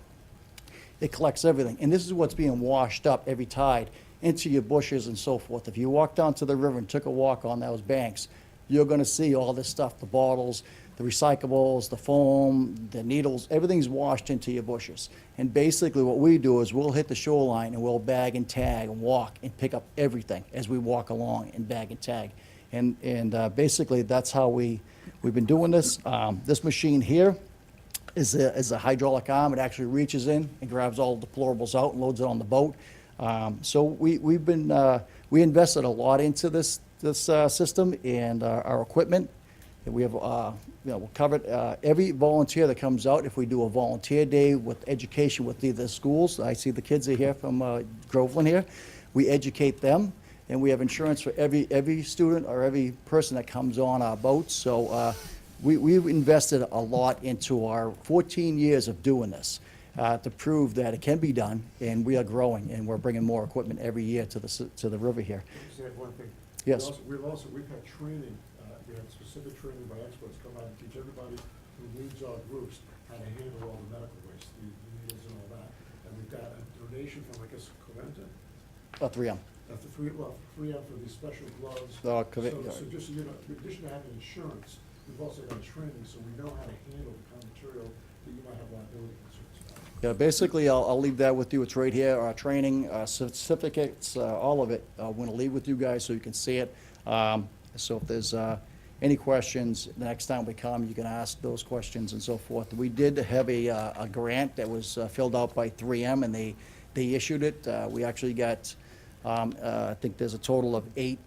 It collects everything, and this is what's being washed up every tide into your bushes and so forth. If you walk down to the river and took a walk on those banks, you're gonna see all this stuff, the bottles, the recyclables, the foam, the needles, everything's washed into your bushes. And basically what we do is we'll hit the shoreline and we'll bag and tag and walk and pick up everything as we walk along and bag and tag. And basically that's how we've been doing this. This machine here is a hydraulic arm. It actually reaches in and grabs all the deplorables out and loads it on the boat. So we invested a lot into this system and our equipment. And we have, we'll cover every volunteer that comes out. If we do a volunteer day with education with the schools, I see the kids are here from Groveland here. We educate them, and we have insurance for every student or every person that comes on our boats. So we've invested a lot into our 14 years of doing this. To prove that it can be done, and we are growing, and we're bringing more equipment every year to the river here.
Just add one thing.
Yes.
We've had training, we had specific training by experts come out and teach everybody who leads our groups how to handle all the medical waste, the needles and all that. And we've got a donation from, I guess, Coventa,
3M.
3M for these special gloves.
Oh, Coventa,
So
right.
just so you know, in addition to having insurance, we've also got training, so we know how to handle the kind of material that you might have liability concerns about.
Yeah, basically, I'll leave that with you. It's right here, our training, certificates, all of it. I'm gonna leave with you guys so you can see it. So if there's any questions, the next time we come, you can ask those questions and so forth. We did have a grant that was filled out by 3M, and they issued it. We actually got, I think there's a total of 9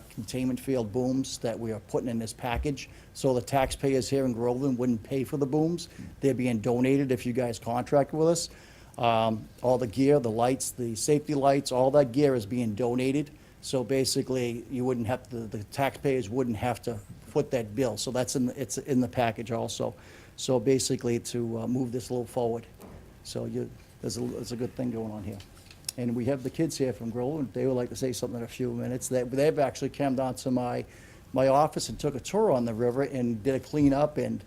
containment field booms that we are putting in this package. So the taxpayers here in Groveland wouldn't pay for the booms. They're being donated if you guys contract with us. All the gear, the lights, the safety lights, all that gear is being donated. So basically, you wouldn't have to, the taxpayers wouldn't have to foot that bill. So that's it's in the package also. So basically, to move this a little forward. So there's a good thing going on here. And we have the kids here from Groveland. They would like to say something in a few minutes. They've actually come down to my office and took a tour on the river and did a cleanup, and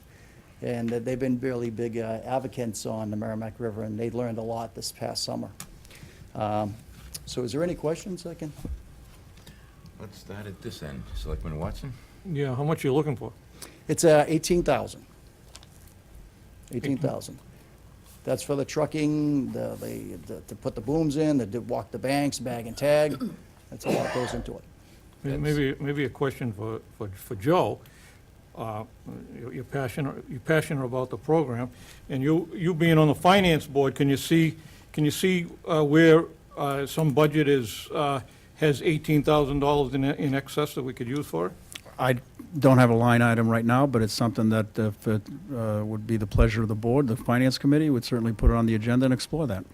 they've been really big advocates on the Merrimack River, and they learned a lot this past summer. So is there any questions I can?
Let's start at this end. Selectman Watson?
Yeah, how much are you looking for?
It's 18,000. 18,000. That's for the trucking, to put the booms in, to walk the banks, bag and tag. That's a lot goes into it.
Maybe a question for Joe. You're passionate about the program, and you being on the finance board, can you see where some budget has $18,000 in excess that we could use for it?
I don't have a line item right now, but it's something that if it would be the pleasure of the board, the finance committee would certainly put it on the agenda and explore that.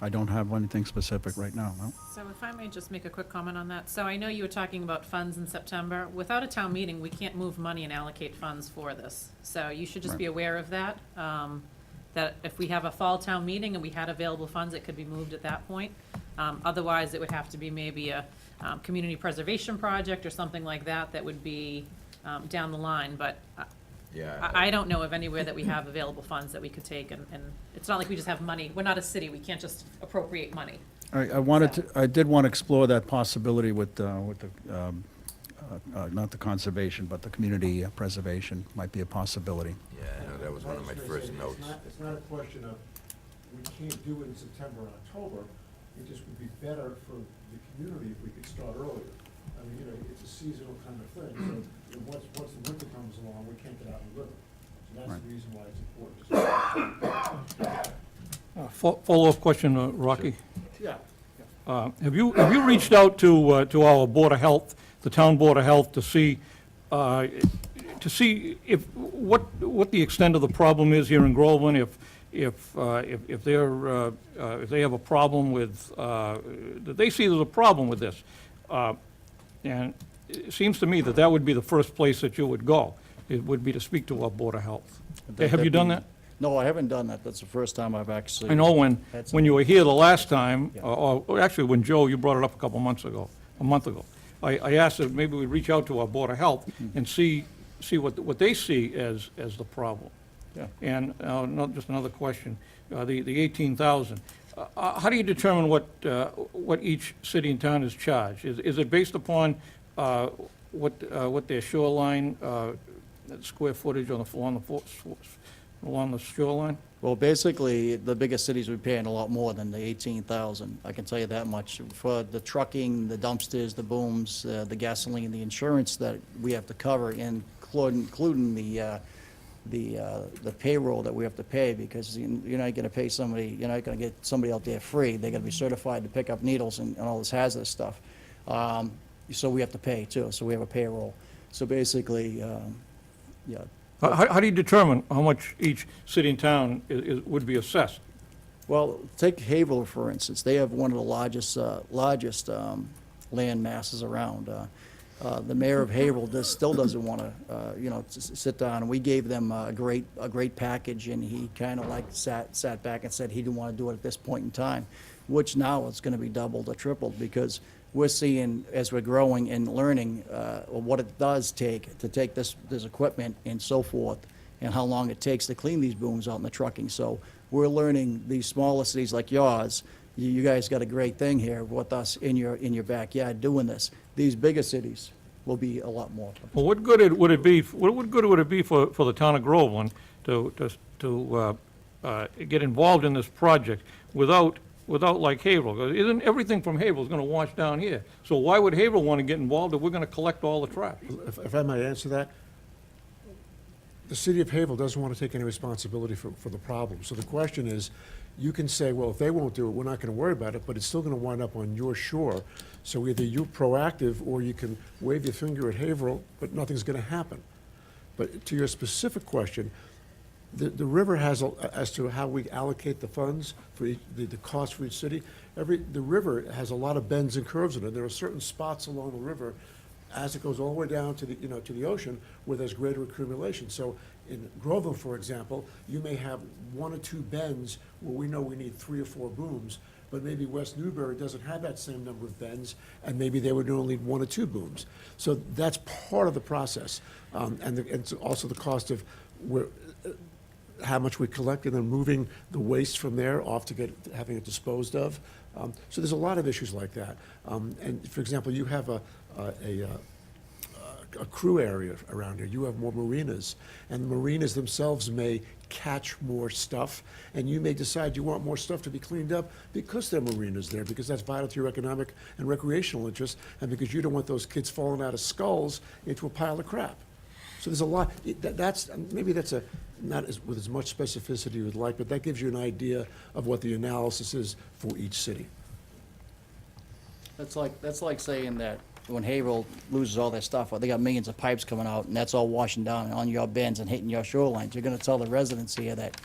I don't have anything specific right now, no.
So if I may just make a quick comment on that. So I know you were talking about funds in September. Without a town meeting, we can't move money and allocate funds for this. So you should just be aware of that, that if we have a fall town meeting and we had available funds, it could be moved at that point. Otherwise, it would have to be maybe a community preservation project or something like that that would be down the line. But
Yeah.
I don't know of anywhere that we have available funds that we could take, and it's not like we just have money. We're not a city, we can't just appropriate money.
I did want to explore that possibility with the, not the conservation, but the community preservation might be a possibility.
Yeah, I know, that was one of my first notes.
It's not a question of, we can't do it in September or October, it just would be better for the community if we could start earlier. I mean, it's a seasonal kind of thing, so once the winter comes along, we can't get out in the river. So that's
Right.
the reason why it's important.
Follow-up question, Rocky?
Yeah.
Have you reached out to our Board of Health, the town Board of Health, to see if, what the extent of the problem is here in Groveland, if they have a problem with, that they see there's a problem with this? And it seems to me that that would be the first place that you would go, it would be to speak to our Board of Health. Have you done that?
No, I haven't done that. That's the first time I've actually.
I know
had some-
when you were here the last time,
Yeah.
or actually when Joe, you brought it up a month ago, I asked if maybe we'd reach out to our Board of Health and see what they see as the problem.
Yeah.
And just another question, the 18,000. How do you determine what each city and town is charged? Is it based upon what their shoreline, square footage along the shoreline?
Well, basically, the biggest cities will be paying a lot more than the 18,000. I can tell you that much. For the trucking, the dumpsters, the booms, the gasoline, the insurance that we have to cover, including the payroll that we have to pay, because you're not gonna pay somebody, you're not gonna get somebody out there free. They're gonna be certified to pick up needles and all this hazardous stuff. So we have to pay too, so we have a payroll. So basically, yeah.
How do you determine how much each city and town would be assessed?
Well, take Haverhill, for instance. They have one of the largest land masses around. The mayor of Haverhill still doesn't want to, sit down. And we gave them a great package, and he kind of like sat back and said he didn't want to do it at this point in time, which now it's going to be doubled or tripled, because we're seeing, as we're growing and learning, what it does take to take this equipment and so forth, and how long it takes to clean these booms out in the trucking. So we're learning, these smaller cities like yours, you guys got a great thing here with us in your backyard doing this. These bigger cities will be a lot more.
Well, what good would it be for the town of Groveland to get involved in this project without like Haverhill? 'Cause isn't everything from Haverhill is going to wash down here? So why would Haverhill want to get involved if we're going to collect all the trash?
If I might answer that, the city of Haverhill doesn't want to take any responsibility for the problem. So the question is, you can say, well, if they won't do it, we're not going to worry about it, but it's still going to wind up on your shore. So either you're proactive, or you can wave your finger at Haverhill, but nothing's going to happen. But to your specific question, the river has, as to how we allocate the funds for the cost for each city, the river has a lot of bends and curves in it. There are certain spots along the river, as it goes all the way down to the ocean, where there's greater accumulation. So in Groveland, for example, you may have one or two bends where we know we need 3 or 4 booms, but maybe West Newbury doesn't have that same number of bends, and maybe they would only need 1 or 2 booms. So that's part of the process, and it's also the cost of how much we collect, and then moving the waste from there off to having it disposed of. So there's a lot of issues like that. And for example, you have a crew area around here. You have more marinas, and the marinas themselves may catch more stuff, and you may decide you want more stuff to be cleaned up because there are marinas there, because that's vital to your economic and recreational interests, and because you don't want those kids falling out of skulls into a pile of crap. So there's a lot. Maybe that's not with as much specificity you would like, but that gives you an idea of what the analysis is for each city.
That's like saying that when Haverhill loses all their stuff, they got millions of pipes coming out, and that's all washing down on your bends and hitting your shorelines. You're gonna tell the residents here that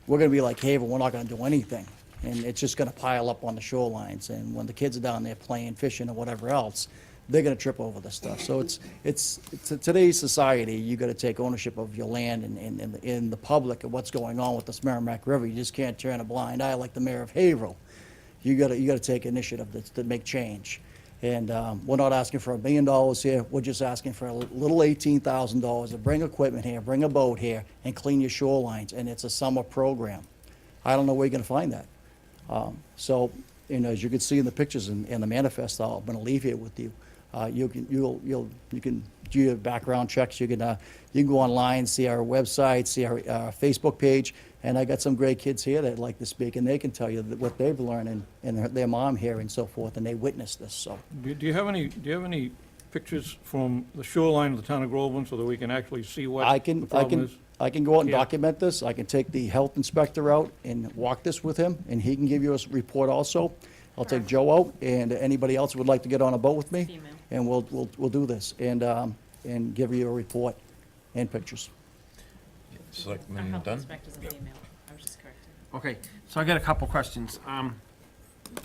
we're gonna be like Haverhill, we're not gonna do anything, and it's just gonna pile up on the shorelines. And when the kids are down there playing, fishing, or whatever else, they're gonna trip over this stuff. So it's today's society, you gotta take ownership of your land and in the public and what's going on with this Merrimack River. You just can't turn a blind eye like the mayor of Haverhill. You gotta take initiative to make change. And we're not asking for $1 million here, we're just asking for a little $18,000 to bring equipment here, bring a boat here, and clean your shorelines, and it's a summer program. I don't know where you're gonna find that. So, as you can see in the pictures and the manifest I'm gonna leave here with you, you can do your background checks. You can go online, see our website, see our Facebook page, and I got some great kids here that like to speak, and they can tell you what they've learned and their mom here and so forth, and they witnessed this. So,
Do you have any pictures from the shoreline of the town of Groveland so that we can actually see what the problem is?
I can go out and
Yeah.
document this. I can take the health inspector out and walk this with him, and he can give you a report also. I'll take Joe out, and anybody else who would like to get on a boat with me,
Female.
and we'll do this, and give you a report and pictures.
Our
Selectmen
health
done?
inspector's a female. I was just correcting.
Okay, so I got a couple questions.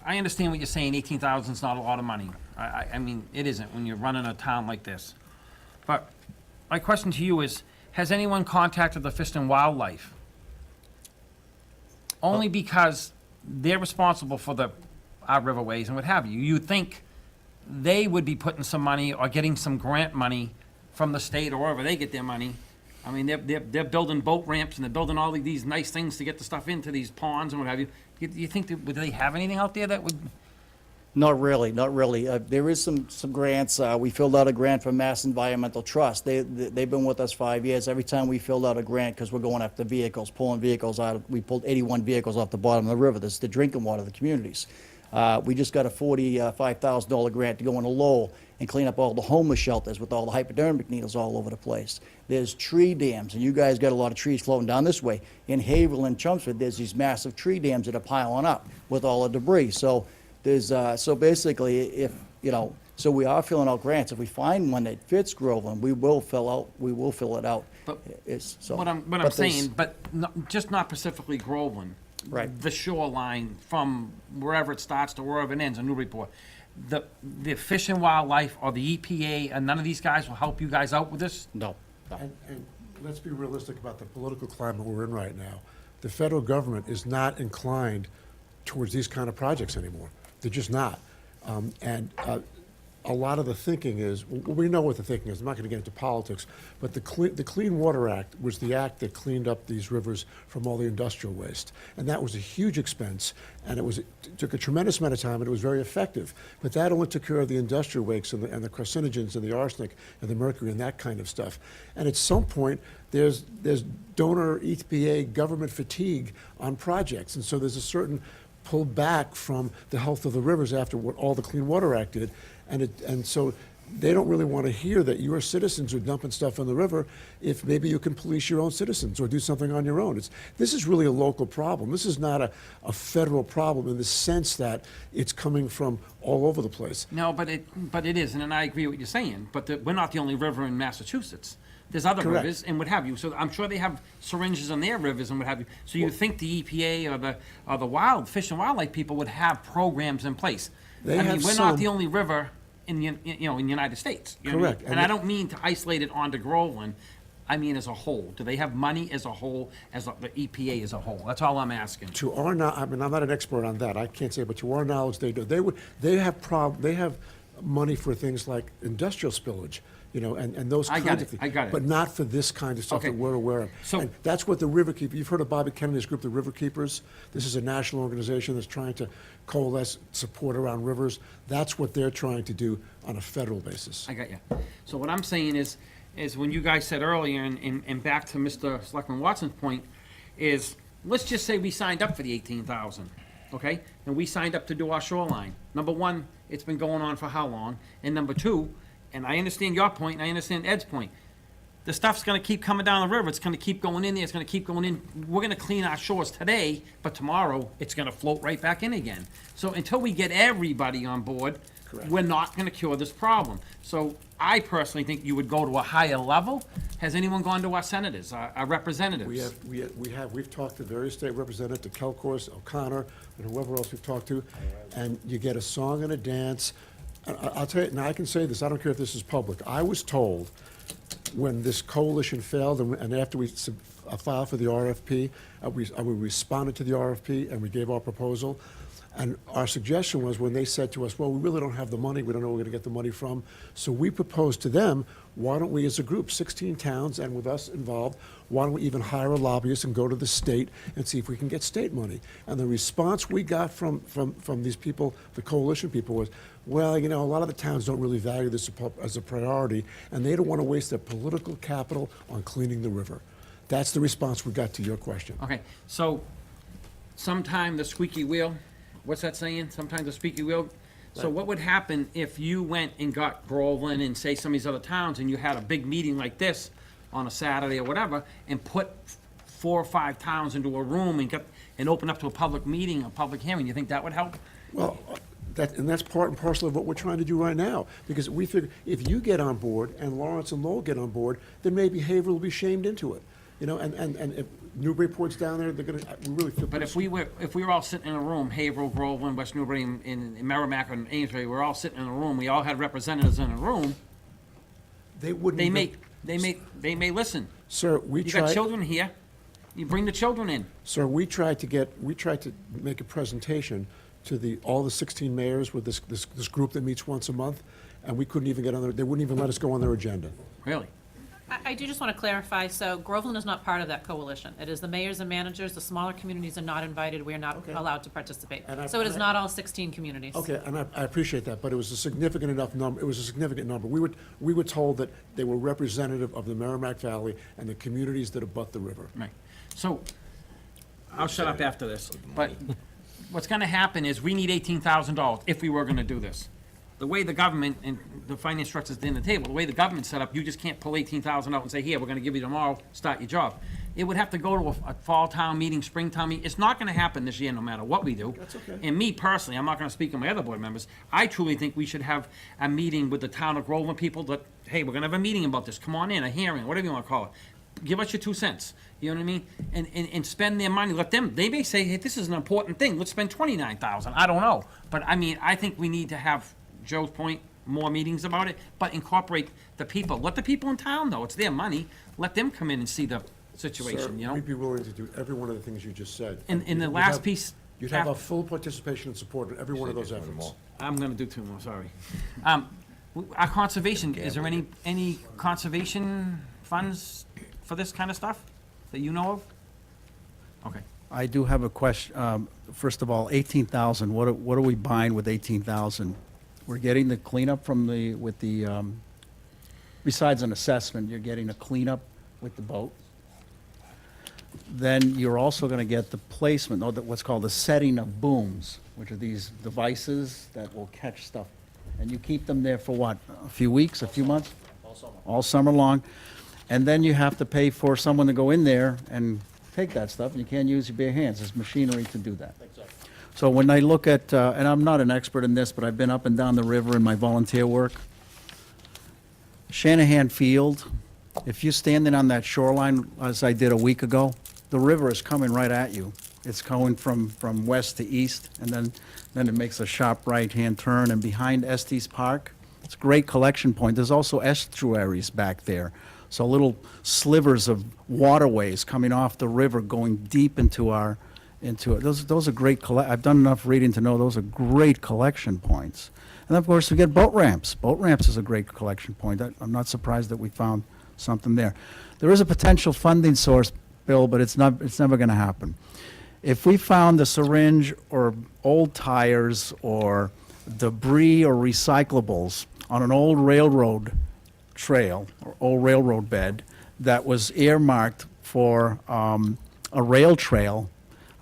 I understand what you're saying, 18,000 is not a lot of money. I mean, it isn't when you're running a town like this. But my question to you is, has anyone contacted the Fish and Wildlife? Only because they're responsible for our riverways and what have you. You'd think they would be putting some money or getting some grant money from the state or wherever they get their money. I mean, they're building boat ramps and they're building all of these nice things to get the stuff into these ponds and what have you. Do you think, do they have anything out there that would,
Not really, not really. There is some grants. We filled out a grant for Mass Environmental Trust. They've been with us 5 years. Every time we filled out a grant, because we're going after vehicles, pulling vehicles out, we pulled 81 vehicles off the bottom of the river. This is the drinking water of the communities. We just got a $45,000 grant to go into Lowell and clean up all the homeless shelters with all the hypodermic needles all over the place. There's tree dams, and you guys got a lot of trees floating down this way. In Haverhill and Chelmsford, there's these massive tree dams that are piling up with all the debris. So there's, so basically, if, so we are filling out grants. If we find one that fits Groveland, we will fill it out.
But
So-
what I'm
but there's-
saying, but just not specifically Groveland.
Right.
The shoreline from wherever it starts to wherever it ends in Newburyport. The Fish and Wildlife or the EPA, and none of these guys will help you guys out with this?
No.
And let's be realistic about the political climate we're in right now. The federal government is not inclined towards these kind of projects anymore. They're just not. A lot of the thinking is, we know what the thinking is, I'm not going to get into politics, but the Clean Water Act was the act that cleaned up these rivers from all the industrial waste. And that was a huge expense, and it took a tremendous amount of time, and it was very effective. But that only took care of the industrial waste and the carcinogens and the arsenic and the mercury and that kind of stuff. And at some point, there's donor EPA government fatigue on projects, and so there's a certain pull back from the health of the rivers after what all the Clean Water Act did. And so they don't really want to hear that your citizens are dumping stuff in the river if maybe you can police your own citizens or do something on your own. This is really a local problem. This is not a federal problem in the sense that it's coming from all over the place.
No, but it isn't, and I agree with what you're saying, but we're not the only river in Massachusetts. There's other
Correct.
rivers and what have you, so I'm sure they have syringes in their rivers and what have you. So you think the EPA or the Fish and Wildlife people would have programs in place?
They
I mean,
have
we're
some.
not the only river in the United States. You know what I mean?
Correct.
And I don't mean to isolate it onto Groveland, I mean as a whole. Do they have money as a whole, the EPA as a whole? That's all I'm asking.
To our knowledge, I mean, I'm not an expert on that, I can't say, but to our knowledge, they do. They have money for things like industrial spillage, and those
I
kinds
got
of
it,
things.
I got it.
But not for this kind of stuff
Okay.
that we're aware of.
So-
And that's what the Riverkeeper, you've heard of Bobby Kennedy's group, the Riverkeepers? This is a national organization that's trying to coalesce support around rivers. That's what they're trying to do on a federal basis.
I got you. So what I'm saying is when you guys said earlier, and back to Mr. Selectman Watson's point, is let's just say we signed up for the 18,000, okay? And we signed up to do our shoreline. Number one, it's been going on for how long? And number two, and I understand your point, and I understand Ed's point, the stuff's gonna keep coming down the river, it's gonna keep going in there, it's gonna keep going in. We're gonna clean our shores today, but tomorrow, it's gonna float right back in again. So until we get everybody on board,
Correct.
we're not gonna cure this problem. So I personally think you would go to a higher level. Has anyone gone to our senators, our representatives?
We've talked to various state representatives, to Kelcourse, O'Connor, and whoever else we've talked to, and you get a song and a dance. I'll tell you, now I can say this, I don't care if this is public. I was told when this coalition failed, and after we filed for the RFP, we responded to the RFP and we gave our proposal. And our suggestion was, when they said to us, well, we really don't have the money, we don't know where we're gonna get the money from. So we proposed to them, why don't we as a group, 16 towns and with us involved, why don't we even hire a lobbyist and go to the state and see if we can get state money? And the response we got from these people, the coalition people, was, well, a lot of the towns don't really value this as a priority, and they don't want to waste their political capital on cleaning the river. That's the response we got to your question.
Okay, so sometime the squeaky wheel, what's that saying? Sometimes the squeaky wheel. So what would happen if you went and got Groveland and say some of these other towns and you had a big meeting like this on a Saturday or whatever, and put 4 or 5 towns into a room and open up to a public meeting, a public hearing, you think that would help?
Well, and that's part and parcel of what we're trying to do right now, because we figure, if you get on board and Lawrence and Lowell get on board, then maybe Haverhill will be shamed into it. You know, and if Newburyport's down there, they're gonna, we really feel.
But if we were all sitting in a room, Haverhill, Groveland, West Newbury, and Merrimack, and Amesbury, we're all sitting in a room, we all had representatives in a room,
They wouldn't.
they may listen.
Sir, we
You got
tried,
children here, you bring the children in.
sir, we tried to make a presentation to all the 16 mayors with this group that meets once a month, and we couldn't even get on they wouldn't even let us go on their agenda.
Really?
I do just want to clarify, so Groveland is not part of that coalition. It is the mayors and managers, the smaller communities are not invited, we are not
Okay.
allowed to participate.
And
So it is not all 16 communities.
Okay, and I appreciate that, but it was a significant enough number, it was a significant number. We were told that they were representative of the Merrimack Valley and the communities that abut the river.
Right. So, I'll shut up after this, but what's gonna happen is we need $18,000 if we were gonna do this. The way the government and the finance structure's in the table, the way the government's set up, you just can't pull 18,000 out and say, here, we're gonna give you tomorrow, start your job. It would have to go to a fall town meeting, spring town meeting. It's not gonna happen this year, no matter what we do.
That's okay.
And me personally, I'm not gonna speak on my other board members, I truly think we should have a meeting with the town of Groveland people that, hey, we're gonna have a meeting about this, come on in, a hearing, whatever you wanna call it. Give us your 2 cents, you know what I mean? And spend their money, they may say, hey, this is an important thing, let's spend 29,000, I don't know. But I mean, I think we need to have, Joe's point, more meetings about it, but incorporate the people. Let the people in town know, it's their money, let them come in and see the situation, you
Sir,
know?
we'd be willing to do every one of the things you just said.
And the
You'd
last
have-
piece,
You'd have our full participation and support in every one of those
Said just one
efforts.
more.
I'm gonna do 2 more, sorry. Our conservation, is there any conservation funds for this kind of stuff that you know of? Okay.
I do have a question. First of all, 18,000, what are we buying with 18,000? We're getting the cleanup besides an assessment, you're getting a cleanup with the boat. Then you're also going to get the placement, or what's called the setting of booms, which are these devices that will catch stuff. And you keep them there for what, a few weeks, a few months? All summer long. And then you have to pay for someone to go in there and take that stuff, and you can't use your bare hands. There's machinery to do that. So when I look at, and I'm not an expert in this, but I've been up and down the river in my volunteer work. Shanahan Field, if you're standing on that shoreline, as I did a week ago, the river is coming right at you. It's going from west to east, and then it makes a sharp right-hand turn, and behind Estes Park, it's a great collection point. There's also estuaries back there. So little slivers of waterways coming off the river going deep into it. Those are great, I've done enough reading to know those are great collection points. And of course, we get boat ramps. Boat ramps is a great collection point. I'm not surprised that we found something there. There is a potential funding source, Bill, but it's never going to happen. If we found a syringe or old tires or debris or recyclables on an old railroad trail or old railroad bed that was earmarked for a rail trail,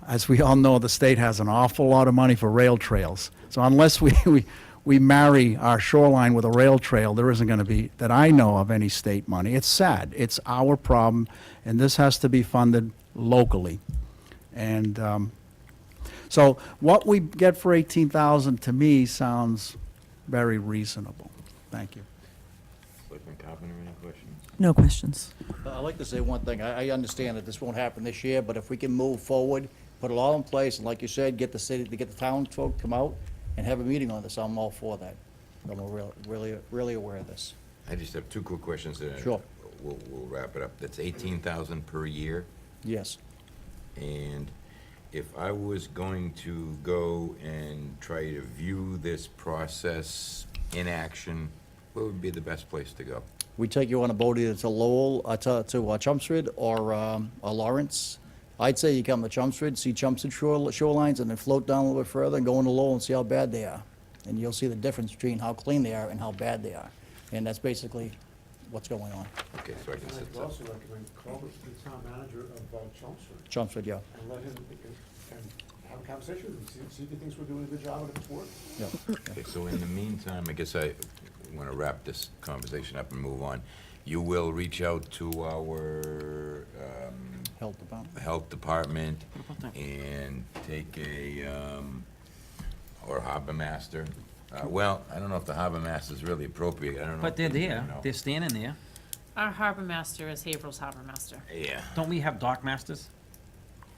as we all know, the state has an awful lot of money for rail trails. So unless we marry our shoreline with a rail trail, there isn't going to be, that I know of, any state money. It's sad. It's our problem, and this has to be funded locally. And so what we get for 18,000 to me sounds very reasonable. Thank you.
Selectman Carpenter, any questions?
No questions.
I'd like to say one thing. I understand that this won't happen this year, but if we can move forward, put it all in place, and like you said, get the city, to get the town folk to come out and have a meeting on this, I'm all for that. I'm really aware of this.
I just have 2 quick questions.
Sure.
We'll wrap it up. That's 18,000 per year.
Yes.
And if I was going to go and try to view this process in action, where would be the best place to go?
We take you on a boat either to Lowell, to Chelmsford or Lawrence. I'd say you come to Chelmsford, see Chelmsford shorelines, and then float down a little bit further and go into Lowell and see how bad they are. And you'll see the difference between how clean they are and how bad they are. And that's basically what's going on.
Okay, so I can set
I'd
that.
also recommend call the town manager of Chelmsford
Chelmsford, yeah.
and let him, and have a conversation with him, see if he thinks we're doing a good job and if it's working.
Yeah.
Okay, so in the meantime, I guess I want to wrap this conversation up and move on. you will reach out to our
Health Department.
health department
What about that?
and take or harbor master. Well, I don't know if the harbor master is really appropriate, I don't know.
But they're
if they-
there,
you know.
they're standing there.
Our harbor master is Haverhill's harbor master.
Yeah.
Don't we have dock masters?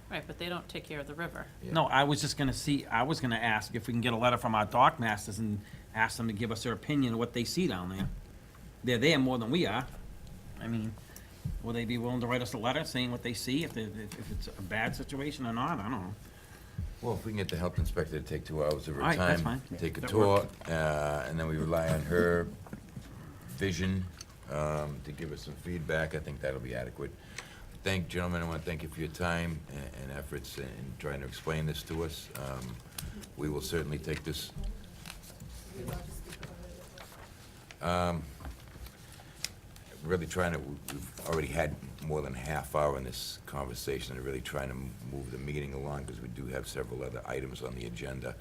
Right, but they don't take care of the river.
Yeah.
No, I was just gonna I was gonna ask if we can get a letter from our dock masters and ask them to give us their opinion of what they see down there. They're there more than we are. I mean, will they be willing to write us a letter saying what they see, if it's a bad situation or not? I don't know.
Well, if we can get the health inspector to take 2 hours of her
All right, that's
time,
fine.
take a
That
tour, and then we rely on her vision to give us some feedback, I think that'll be adequate. Gentlemen, I want to thank you for your time and efforts in trying to explain this to us. We will certainly take this. Really trying to, we've already had more than a half hour in this conversation, and really trying to move the meeting along, because we do have several other items on the agenda.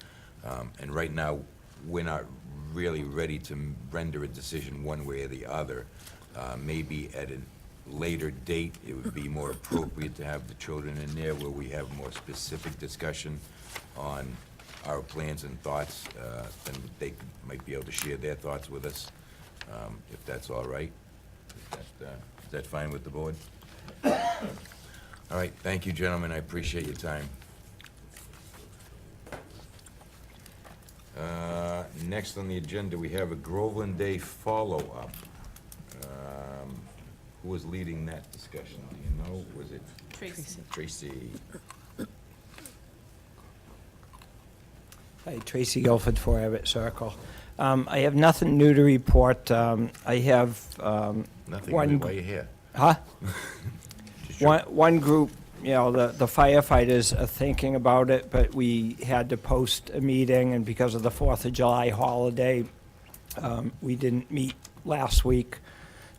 And right now, we're not really ready to render a decision one way or the other. Maybe at a later date, it would be more appropriate to have the children in there, where we have more specific discussion on our plans and thoughts, then they might be able to share their thoughts with us, if that's all right. Is that fine with the board? All right, thank you, gentlemen, I appreciate your time. Next on the agenda, we have a Groveland Day follow-up. Who was leading that discussion, do you know? Was it
Tracy.
Tracy?
Hi, Tracy Guilford, 4 Abbott Circle. I have nothing new to report. I have,
Nothing,
One-
why you here?
huh?
Just
One group, you know, the firefighters are thinking about it, but we had to post a meeting, and because of the 4th of July holiday, we didn't meet last week.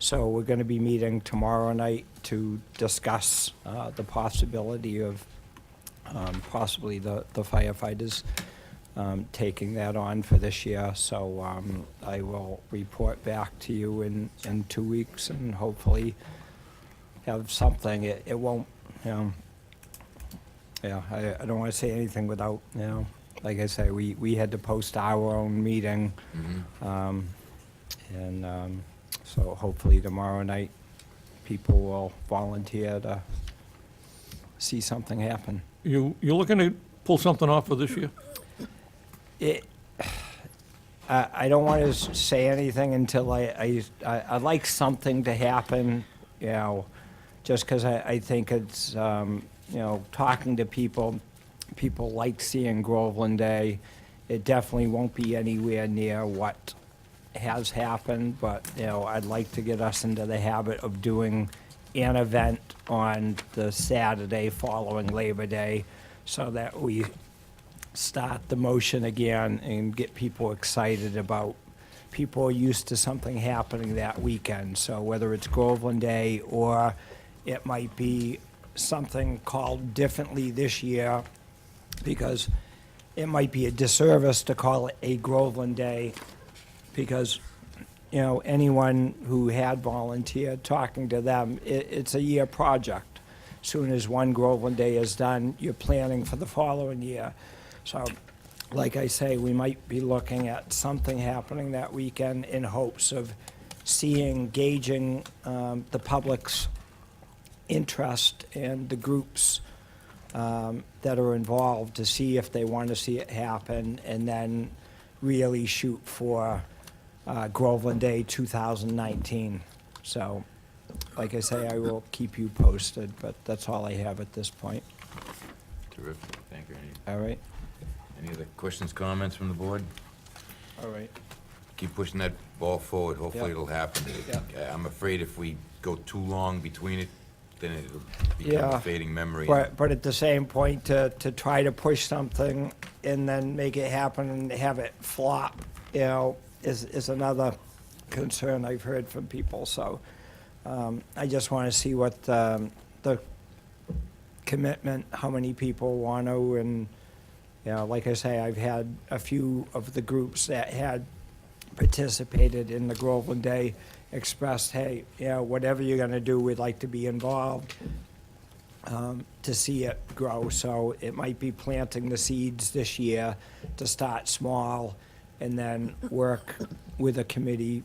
So we're going to be meeting tomorrow night to discuss the possibility of possibly the firefighters taking that on for this year. So I will report back to you in 2 weeks and hopefully have something. It won't, you know, yeah, I don't want to say anything without, you know, like I say, we had to post our own meeting. And so hopefully tomorrow night, people will volunteer to see something happen.
You're looking to pull something off for this year?
I don't want to say anything until I'd like something to happen, you know, just because I think it's, you know, talking to people like seeing Groveland Day. It definitely won't be anywhere near what has happened, but, you know, I'd like to get us into the habit of doing an event on the Saturday following Labor Day, so that we start the motion again and get people excited about, people are used to something happening that weekend. So whether it's Groveland Day, or it might be something called differently this year, because it might be a disservice to call it a Groveland Day, because, you know, anyone who had volunteered, talking to them, it's a year project. Soon as one Groveland Day is done, you're planning for the following year. So, like I say, we might be looking at something happening that weekend in hopes of gauging the public's interest and the groups that are involved, to see if they want to see it happen, and then really shoot for Groveland Day 2019. So, like I say, I will keep you posted, but that's all I have at this point.
Terrific, thank you.
All right?
Any other questions, comments from the board?
All right.
Keep pushing that ball forward, hopefully
Yeah.
it'll happen.
Yeah.
I'm afraid if we go too long between it, then it'll become
Yeah.
a fading memory.
But at the same point, to try to push something and then make it happen and have it flop, you know, is another concern I've heard from people. So I just want to see what the commitment, how many people want to, and, you know, like I say, I've had a few of the groups that had participated in the Groveland Day expressed, hey, whatever you're gonna do, we'd like to be involved, to see it grow. So it might be planting the seeds this year to start small, and then work with a committee,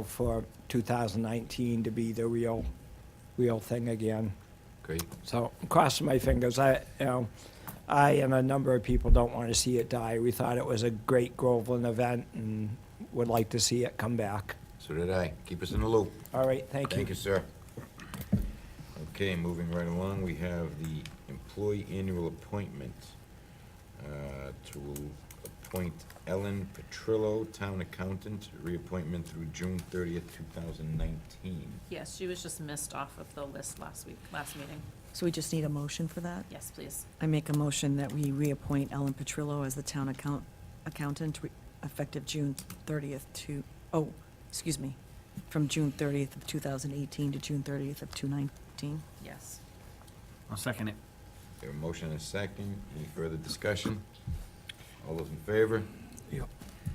for 2019 to be the real thing again.
Great.
So, I'm crossing my fingers. I and a number of people don't want to see it die. We thought it was a great Groveland event and would like to see it come back.
So did I. Keep us in the loop.
All right, thank you.
Thank you, sir. Okay, moving right along, we have the employee annual appointment to appoint Ellen Petrillo, town accountant, reappointment through June 30th, 2019.
Yes, she was just missed off of the list last meeting.
So we just need a motion for that?
Yes, please.
I make a motion that we reappoint Ellen Petrillo as the town accountant effective June 30th from June 30th of 2018 to June 30th of 2019.
Yes.
I'll second it.
We have a motion and a second. Any further discussion? All those in favor?
Yep.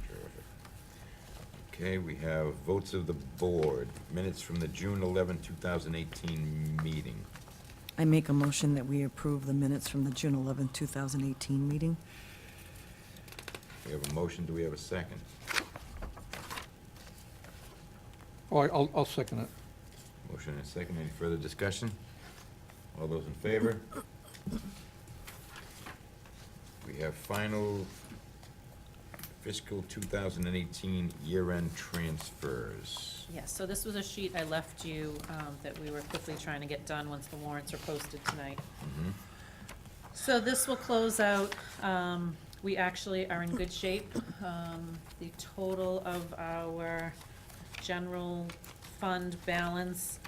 Terrific. Okay, we have votes of the board, minutes from the June 11, 2018 meeting.
I make a motion that we approve the minutes from the June 11th, 2018 meeting.
We have a motion, do we have a second?
Oh, I'll second it.
Motion and a second, any further discussion? All those in favor? We have final fiscal 2018 year-end transfers.
Yes, so this was a sheet I left you that we were quickly trying to get done once the warrants are posted tonight.
Mhm.
So this will close out, we actually are in good shape. The total of our general fund balance,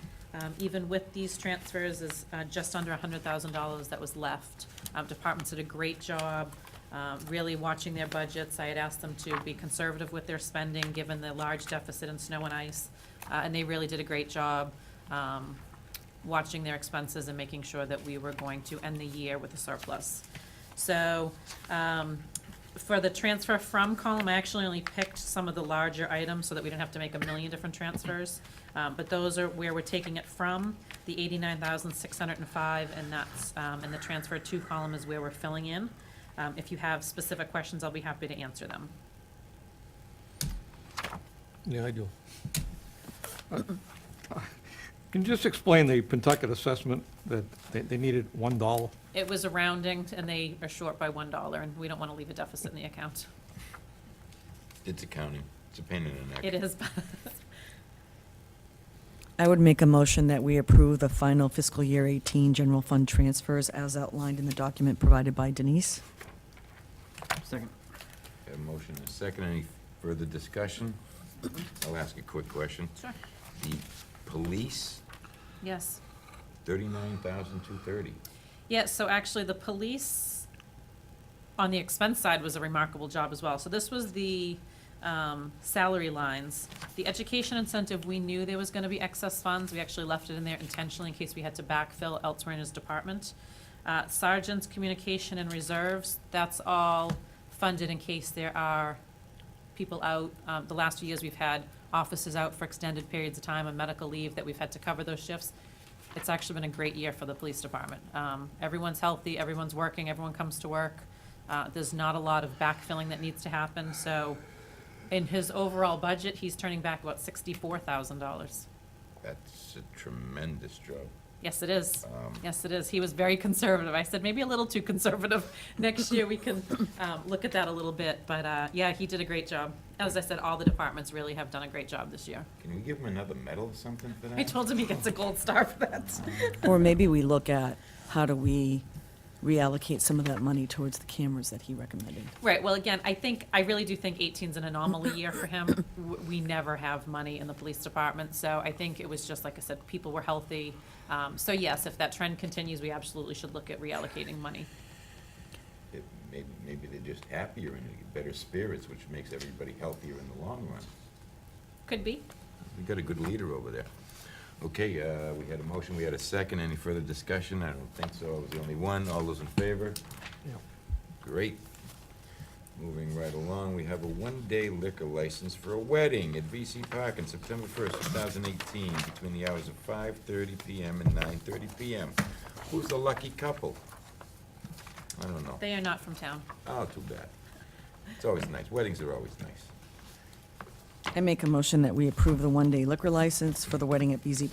even with these transfers, is just under $100,000 that was left. Departments did a great job, really watching their budgets. I had asked them to be conservative with their spending, given the large deficit in snow and ice, and they really did a great job watching their expenses and making sure that we were going to end the year with a surplus. So, for the transfer from column, I actually only picked some of the larger items so that we didn't have to make a million different transfers. But those are where we're taking it from, the 89,605, and that's, and the transfer to column is where we're filling in. If you have specific questions, I'll be happy to answer them.
Yeah, I do. Can you just explain the Pentucket assessment that they needed $1?
It was a rounding, and they are short by $1, and we don't want to leave a deficit in the account.
It's accounting, it's a pain in the neck.
It is.
I would make a motion that we approve the final fiscal year 18 general fund transfers as outlined in the document provided by Denise.
Second.
We have a motion and a second, any further discussion? I'll ask a quick question.
Sure.
The police,
Yes.
39,230.
Yeah, so actually, the police, on the expense side, was a remarkable job as well. So this was the salary lines. The education incentive, we knew there was gonna be excess funds. We actually left it in there intentionally in case we had to backfill elsewhere in his department. Sergeant's communication and reserves, that's all funded in case there are people out. The last few years, we've had officers out for extended periods of time on medical leave that we've had to cover those shifts. It's actually been a great year for the police department. Everyone's healthy, everyone's working, everyone comes to work. There's not a lot of backfilling that needs to happen, so in his overall budget, he's turning back about $64,000.
That's a tremendous job.
Yes, it is. Yes, it is. He was very conservative. I said, maybe a little too conservative. Next year, we can look at that a little bit, but yeah, he did a great job. As I said, all the departments really have done a great job this year.
Can we give him another medal or something for that?
I told him he gets a gold star for that.
Or maybe we look at how do we reallocate some of that money towards the cameras that he recommended.
Right, well, again, I really do think 18's an anomaly year for him. We never have money in the police department, so I think it was just, like I said, people were healthy. So yes, if that trend continues, we absolutely should look at reallocating money.
Maybe they're just happier and in better spirits, which makes everybody healthier in the long run.
Could be.
We've got a good leader over there. Okay, we had a motion, we had a second. Any further discussion? I don't think so. I was the only one. All those in favor?
Yep.
Great. Moving right along, we have a one-day liquor license for a wedding at VC Park on September 1st, 2018, between the hours of 5:30 PM and 9:30 PM. Who's the lucky couple? I don't know.
They are not from town.
Oh, too bad. It's always nice. Weddings are always nice.
I make a motion that we approve the one-day liquor license for the wedding at BZ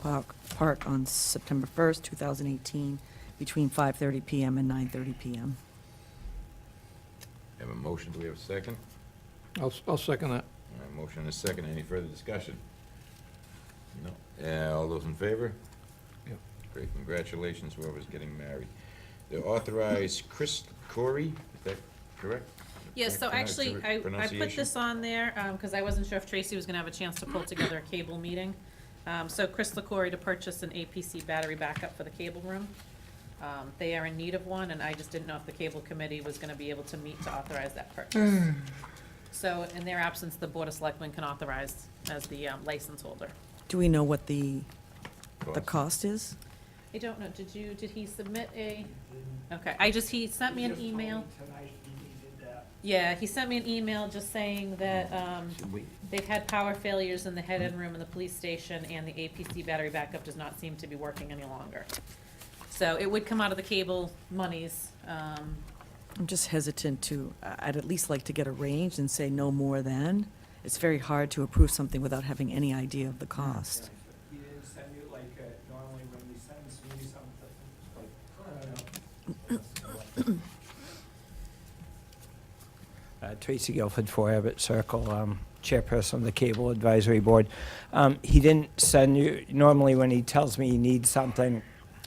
Park on September 1st, 2018, between 5:30 PM and 9:30 PM.
Have a motion, do we have a second?
I'll second that.
All right, motion and a second. Any further discussion? No. All those in favor?
Yep.
Great, congratulations, whoever's getting married. The authorized Chris Corey, is that correct?
Yes, so
Correct
actually, I put
pronunciation?
this on there, because I wasn't sure if Tracy was gonna have a chance to pull together a cable meeting. So Chris LaCory to purchase an APC battery backup for the cable room. They are in need of one, and I just didn't know if the cable committee was gonna be able to meet to authorize that purchase. So in their absence, the Board of Selectmen can authorize as the license holder.
Do we know what the
Cost.
cost is?
I don't know, did he submit a, okay, he sent me an email. Yeah, he sent me an email just saying that,
Should we?
they've had power failures in the head-end room in the police station, and the APC battery backup does not seem to be working any longer. So it would come out of the cable monies.
I'm just hesitant to, I'd at least like to get a range and say no more than. It's very hard to approve something without having any idea of the cost.
He didn't send you, like, normally when he sends me something, Tracy Guilford, 4 Abbott Circle, chairperson of the Cable Advisory Board. He didn't send you, normally when he tells me he needs something,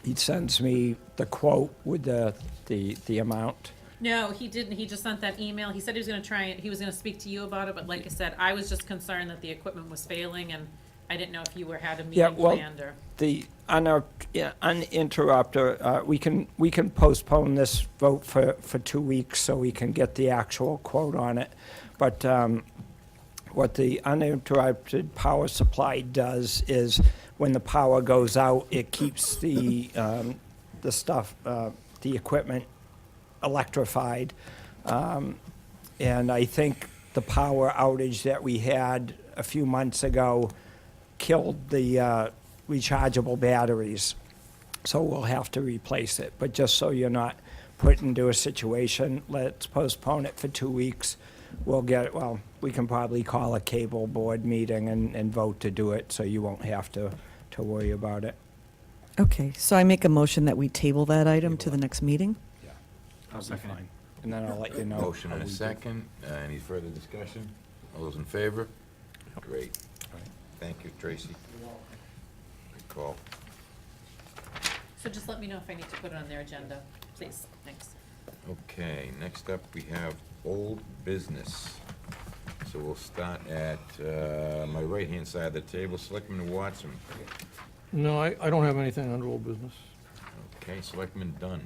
he sends me the quote with the amount.
No, he didn't, he just sent that email, he said he was gonna try it, he was gonna speak to you about it, but like I said, I was just concerned that the equipment was failing, and I didn't know if you had a
Yeah,
meeting
well,
planned, or.
The uninterrupted, we can postpone this vote for 2 weeks so we can get the actual quote on it. But what the uninterrupted power supply does is when the power goes out, it keeps the stuff, the equipment electrified. And I think the power outage that we had a few months ago killed the rechargeable batteries, so we'll have to replace it. But just so you're not put into a situation, let's postpone it for 2 weeks. We'll get, well, we can probably call a cable board meeting and vote to do it, so you won't have to worry about it.
Okay, so I make a motion that we table that item to the next meeting.
I'll second it. And then I'll let you know.
Motion and
how
a
we do.
second. Any further discussion? All those in favor? Great. Thank you, Tracy. Good call.
So just let me know if I need to put it on their agenda, please, thanks.
Okay, next up, we have old business. So we'll start at my right-hand side of the table, Selectman Watson.
No, I don't have anything under old business.
Okay, Selectman Dunn.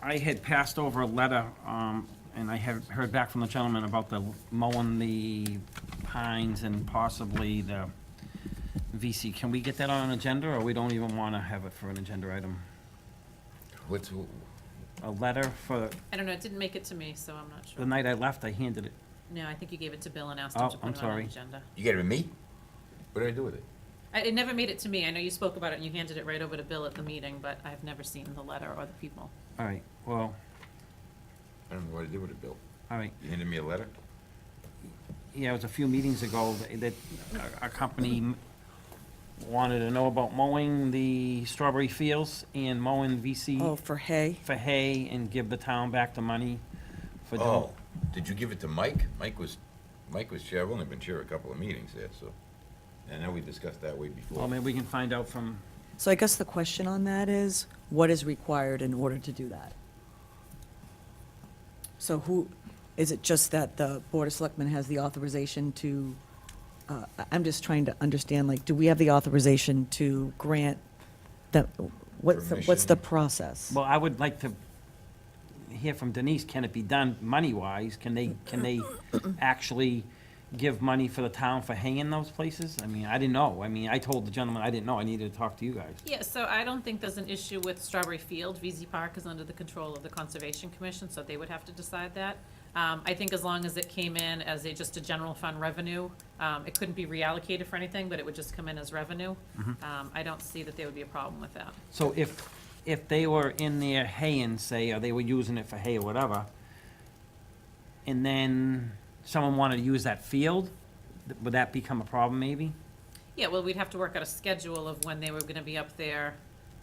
I had passed over a letter, and I have heard back from the gentleman about the mowing the pines and possibly the VC. Can we get that on an agenda, or we don't even want to have it for an agenda item?
What's,
A letter for,
I don't know, it didn't make it to me, so I'm not
the
sure.
night I left, I handed it.
No, I think you gave it to Bill and asked him
Oh,
to
I'm
put it on
sorry.
the agenda.
you get it with me? What did I do with it?
It never made it to me, I know you spoke about it and you handed it right over to Bill at the meeting, but I've never seen the letter or the people.
All right, well,
I don't know what I did with it, Bill.
all right.
You handed me a letter?
Yeah, it was a few meetings ago that a company wanted to know about mowing the strawberry fields and mowing VC
Oh, for hay?
for hay and give the town back the money for doing.
Oh, did you give it to Mike? Mike was chair, I've only been chair a couple of meetings there, so. I know we discussed that way before.
Well, maybe we can find out from,
So I guess the question on that is, what is required in order to do that? So who, is it just that the Board of Selectmen has the authorization to, I'm just trying to understand, like, do we have the authorization to grant the, what's the
Permission.
process?
well, I would like to hear from Denise, can it be done money-wise? Can they actually give money for the town for hanging those places? I mean, I didn't know. I mean, I told the gentleman I didn't know. I needed to talk to you guys.
Yeah, so I don't think there's an issue with Strawberry Field. VZ Park is under the control of the Conservation Commission, so they would have to decide that. I think as long as it came in as just a general fund revenue, it couldn't be reallocated for anything, but it would just come in as revenue. I don't see that there would be a problem with that.
So if they were in there haying, say, or they were using it for hay or whatever, and then someone wanted to use that field, would that become a problem maybe?
Yeah, well, we'd have to work out a schedule of when they were gonna be up there,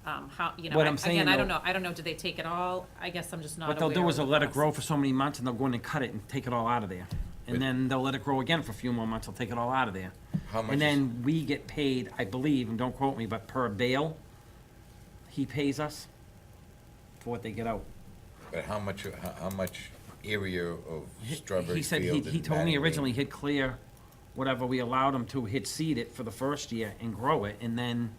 how, you know,
What I'm saying,
again, I
though-
don't know, did they take it all? I guess I'm just not
What
aware
they'll do
of
is they'll
the
let it
process.
grow for so many months, and they'll go in and cut it and take it all out of there.
But-
And then they'll let it grow again for a few more months, they'll take it all out of there.
How much
And
is-
then we get paid, I believe, and don't quote me, but per bale, he pays us for what they get out.
But how much area of Strawberry
He said,
Field?
he
and
told me
Mattingly?
originally he'd clear whatever we allowed him to, he'd seed it for the first year and grow it, and then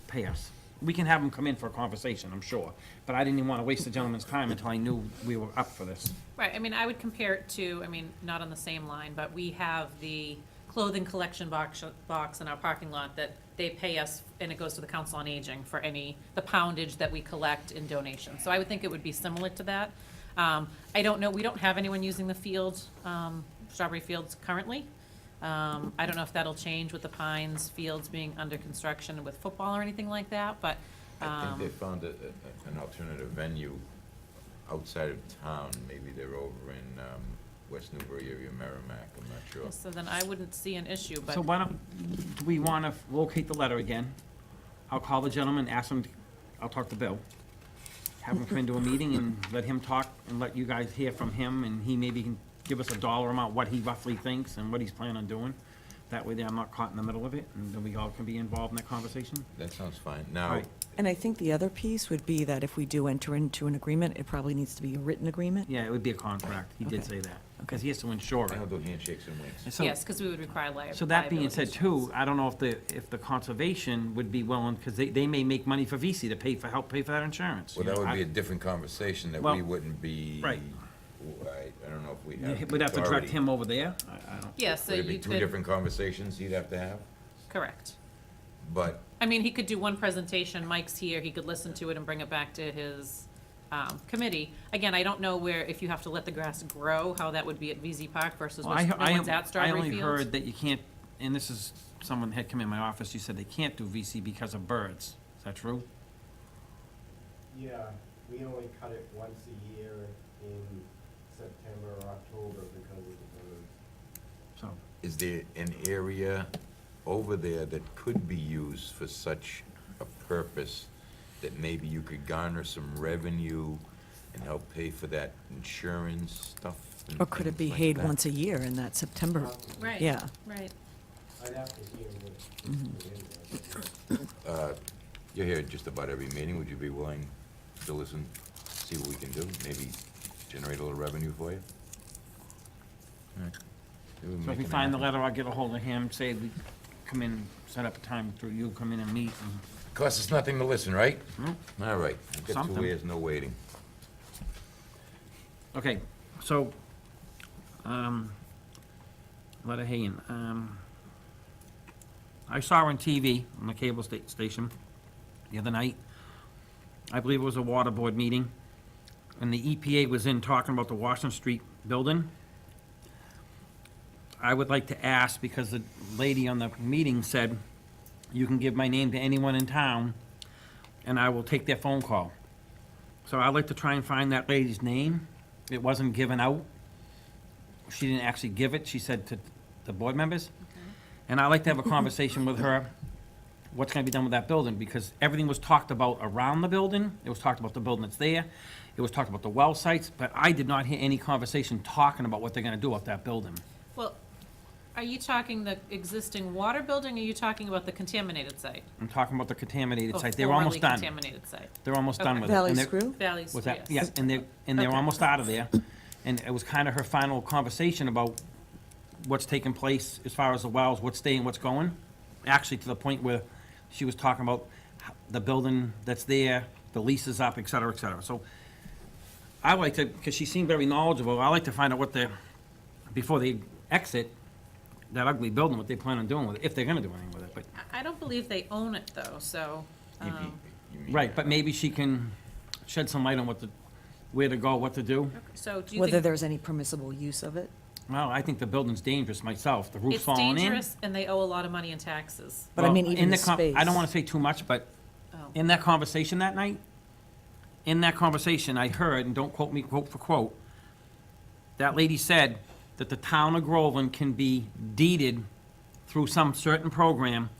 pay us. We can have him come in for a conversation, I'm sure, but I didn't even want to waste the gentleman's time until I knew we were up for this.
Right, I mean, I would compare it to, I mean, not on the same line, but we have the clothing collection box in our parking lot that they pay us, and it goes to the Council on Aging for the poundage that we collect in donations. So I would think it would be similar to that. I don't know, we don't have anyone using the field, Strawberry Fields currently. I don't know if that'll change with the Pines Fields being under construction with football or anything like that, but,
I think they found an alternative venue outside of town. Maybe they're over in West Newbury area, Merrimack, I'm not sure.
so then I wouldn't see an issue, but.
So why don't, do we want to locate the letter again? I'll call the gentleman, ask him, I'll talk to Bill. Have him come into a meeting and let him talk and let you guys hear from him, and he maybe can give us a dollar amount, what he roughly thinks and what he's planning on doing. That way there I'm not caught in the middle of it, and then we all can be involved in that conversation.
That sounds fine. Now,
Right.
And I think the other piece would be that if we do enter into an agreement, it probably needs to be a written agreement.
Yeah, it would be a contract, he did
Okay.
say that, because he has to insure
I
it.
don't do handshakes and winks.
And so-
Yes, because we would require liability.
So that being said too, I don't know if the conservation would be willing, because they may make money for VC to help pay for that insurance.
Well,
you
that
know,
would be a
I-
different conversation that
Well,
we wouldn't be.
right.
I don't know if we have.
We'd have to direct
authority.
him over there, I don't.
Yes, so
Would it be
you
two
could,
different conversations he'd have to have?
correct.
But
I mean, he could do one presentation, Mike's here, he could listen to it and bring it back to his committee. Again, I don't know if you have to let the grass grow, how that would be at VZ Park versus
Well,
what's the ones at
I
Strawberry
only
Fields.
heard that you can't, and this is, someone had come in my office, you said they can't do VC because of birds. Is that true?
Yeah, we only cut it once a year in September or October because of the birds.
So,
is there an area over there that could be used for such a purpose that maybe you could garner some revenue and help pay for that insurance stuff? and
Or could it
things
be
like
hayed
that?
once a year in that September?
Right.
Yeah.
Right.
I'd have to hear what
Mm-hmm.
it is.
You're here just about every meeting. Would you be willing to listen, see what we can do? Maybe generate a little revenue for you? All right. Maybe
so if
make
we
it
find the
happen.
letter, I'll get a hold of him, say we come in, set up a time through you, come in and meet, and
Costs us nothing to listen, right?
Hmm.
All right. We've got
Something.
2 years, no waiting.
okay, so, letter Hayen, I saw her on TV, on the cable station, the other night. I believe it was a water board meeting, and the EPA was in talking about the Washington Street building. I would like to ask, because the lady on the meeting said, you can give my name to anyone in town, and I will take their phone call. So I'd like to try and find that lady's name. It wasn't given out. She didn't actually give it, she said to the board members. And I'd like to have a conversation with her, what's gonna be done with that building, because everything was talked about around the building. It was talked about the building that's there. It was talked about the well sites, but I did not hear any conversation talking about what they're gonna do with that building.
Well, are you talking the existing water building, or are you talking about the contaminated site?
I'm talking about the contaminated
Oh,
site. They were almost done.
formerly contaminated site.
They're almost done
Okay.
with it.
Valley
And they're-
Screw?
Valley's,
Was that,
yes.
yeah, and they're
Okay.
almost out of there. And it was kind of her final conversation about what's taking place as far as the wells, what's staying, what's going. Actually, to the point where she was talking about the building that's there, the lease is up, et cetera, et cetera. So I like to, because she seemed very knowledgeable, I like to find out what the, before they exit, that ugly building, what they plan on doing with it, if they're gonna do anything with it, but,
I don't believe they own it, though, so,
You mean-
right, but maybe she can shed some light on where to go, what to do.
so do you
Whether
think
there's any permissible use of it.
Well, I think the building's dangerous myself, the roof's
it's
falling in.
dangerous and they owe a lot of money in taxes?
But I
Well,
mean, even
in
the
I don't
space.
wanna say too much, but
Oh.
in that conversation that night, I heard, and don't quote me quote for quote, that lady said that the town of Groveland can be deeded through some certain program,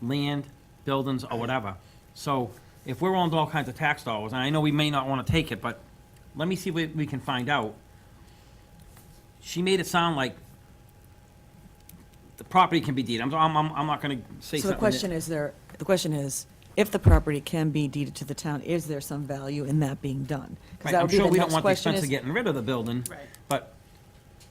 land, buildings, or whatever. So if we're owned all kinds of tax dollars, and I know we may not wanna take it, but let me see what we can find out. She made it sound like the property can be deeded. I'm not gonna say
So
something.
the question is, if the property can be deeded to the town, is there some value in that being done? 'Cause
Right,
that
I'm
would be
sure
the
we don't
next
want the
question
expense of
is-
getting rid of the building,
Right.
but,